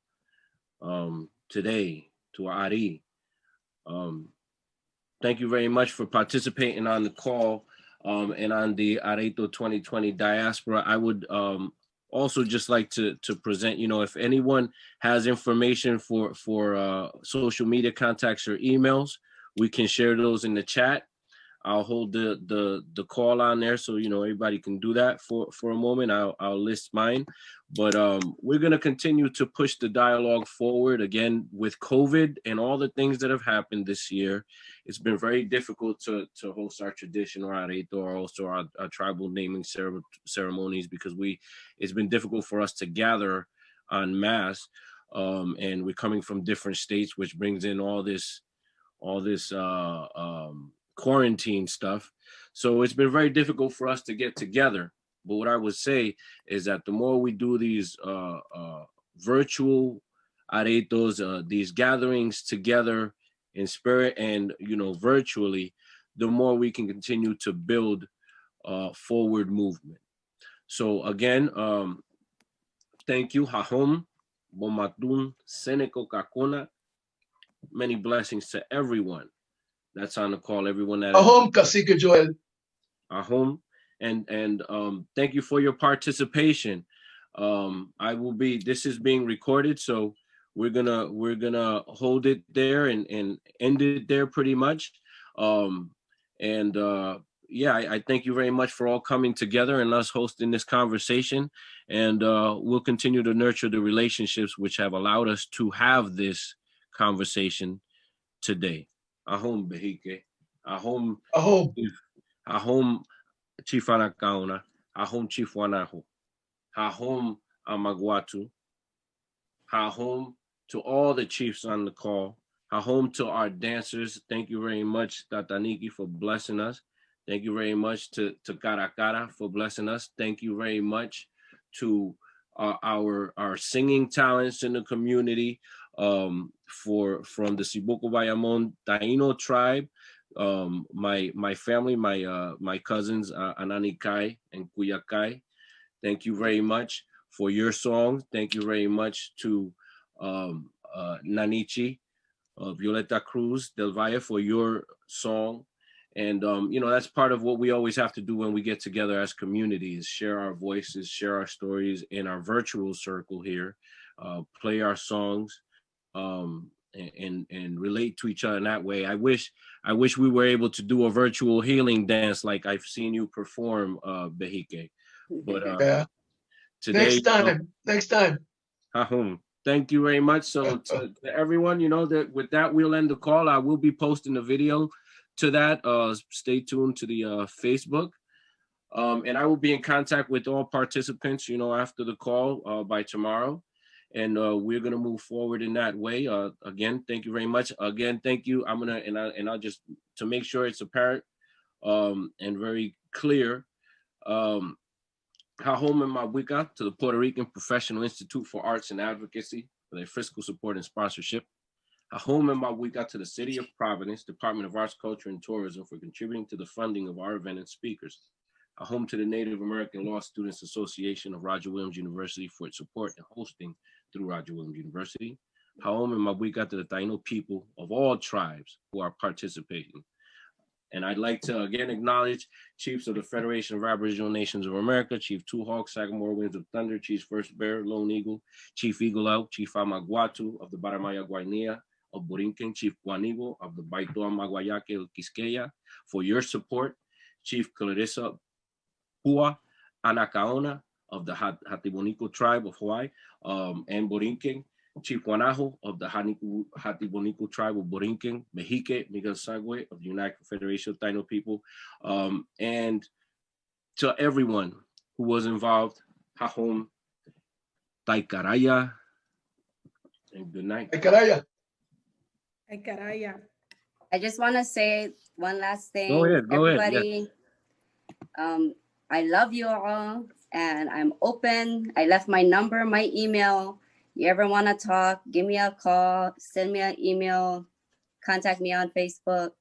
A: today, to our Ari. Thank you very much for participating on the call and on the Areito 2020 Diaspora. I would also just like to present, if anyone has information for social media contacts or emails, we can share those in the chat. I'll hold the call on there so everybody can do that for a moment. I'll list mine, but we're gonna continue to push the dialogue forward. Again, with COVID and all the things that have happened this year, it's been very difficult to host our traditional Areito or also our tribal naming ceremonies because it's been difficult for us to gather en masse, and we're coming from different states, which brings in all this quarantine stuff. So it's been very difficult for us to get together. But what I would say is that the more we do these virtual aretos, these gatherings together in spirit and virtually, the more we can continue to build forward movement. So again, thank you, Hahom, Bomatun, Seneco Kakona. Many blessings to everyone that's on the call, everyone that
B: Ahom, Cacique Joel.
A: Ahom, and thank you for your participation. This is being recorded, so we're gonna hold it there and end it there pretty much. I thank you very much for all coming together and us hosting this conversation, and we'll continue to nurture the relationships which have allowed us to have this conversation today. Ahom Behike, Ahom, Ahom Chief Anakaona, Ahom Chief Wanaho, Ahom Amagwatu, Ahom to all the chiefs on the call, Ahom to our dancers. Thank you very much, Tataniki, for blessing us. Thank you very much to Caracara for blessing us. Thank you very much to our singing talents in the community. From the Siboko Bayamon Taino tribe, my family, my cousins Anani Cay and Kuya Cay. Thank you very much for your song. Thank you very much to Nanichi, Violeta Cruz Del Valle for your song. And that's part of what we always have to do when we get together as communities: share our voices, share our stories in our virtual circle here, play our songs. And relate to each other in that way. I wish we were able to do a virtual healing dance like I've seen you perform, Behike. But today,
B: next time.
A: Thank you very much. So to everyone, that with that we'll end the call. I will be posting a video to that. Stay tuned to the Facebook. And I will be in contact with all participants, after the call by tomorrow. And we're gonna move forward in that way. Again, thank you very much. Again, thank you. I'll just, to make sure it's apparent and very clear. Hahom and Mawika to the Puerto Rican Professional Institute for Arts and Advocacy for their fiscal support and sponsorship. Hahom and Mawika to the City of Providence Department of Arts, Culture, and Tourism for contributing to the funding of our event and speakers. Home to the Native American Law Students Association of Roger Williams University for its support and hosting through Roger Williams University. Home and Mawika to the Taino people of all tribes who are participating. And I'd like to again acknowledge Chiefs of the Federation of Aboriginal Nations of America, Chief Two Hawks, Sagamore Winds of Thunder, Chief First Bear, Lone Eagle, Chief Eagle Out, Chief Amagwatu of the Baramaya Guainia of Borinquen, Chief Guanigo of the Baitoa Maguayake of Quisqueya for your support, Chief Clarissa Pua Anakaona of the Hatibonico tribe of Hawaii, and Borinquen, Chief Wanaho of the Hatibonico tribe of Borinquen, Mexique Miguel Sagwe of the United Federation of Taino People, and to everyone who was involved, Hahom, Taikaraya, and good night.
B: Taikaraya.
F: Taikaraya.
H: I just want to say one last thing.
A: Go ahead.
H: Everybody,
A: Yes.
H: I love you all, and I'm open. I left my number, my email. You ever want to talk, give me a call, send me an email, contact me on Facebook.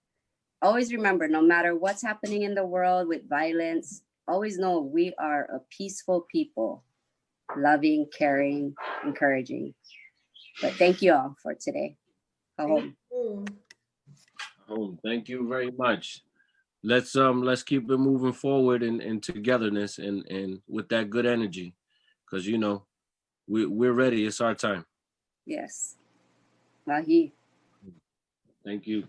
H: Always remember, no matter what's happening in the world with violence, always know we are a peaceful people, loving, caring, encouraging. But thank you all for today.
F: Thank you.
A: Thank you very much. Let's keep it moving forward in togetherness and with that good energy, because you know we're ready. It's our time.
H: Yes. Mahi.
A: Thank you.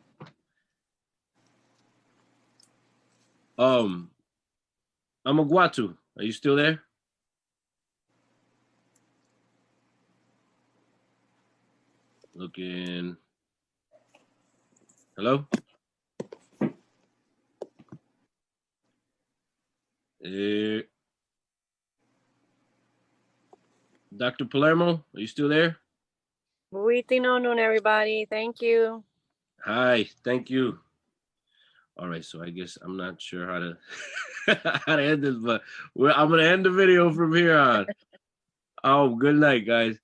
A: I'm a Guatu. Are you still there? Looking. Hello? Dr. Palermo, are you still there?
J: Buitinonon, everybody. Thank you.
A: Hi, thank you. All right, so I guess I'm not sure how to how to end this, but I'm gonna end the video from here on. Oh, good night, guys.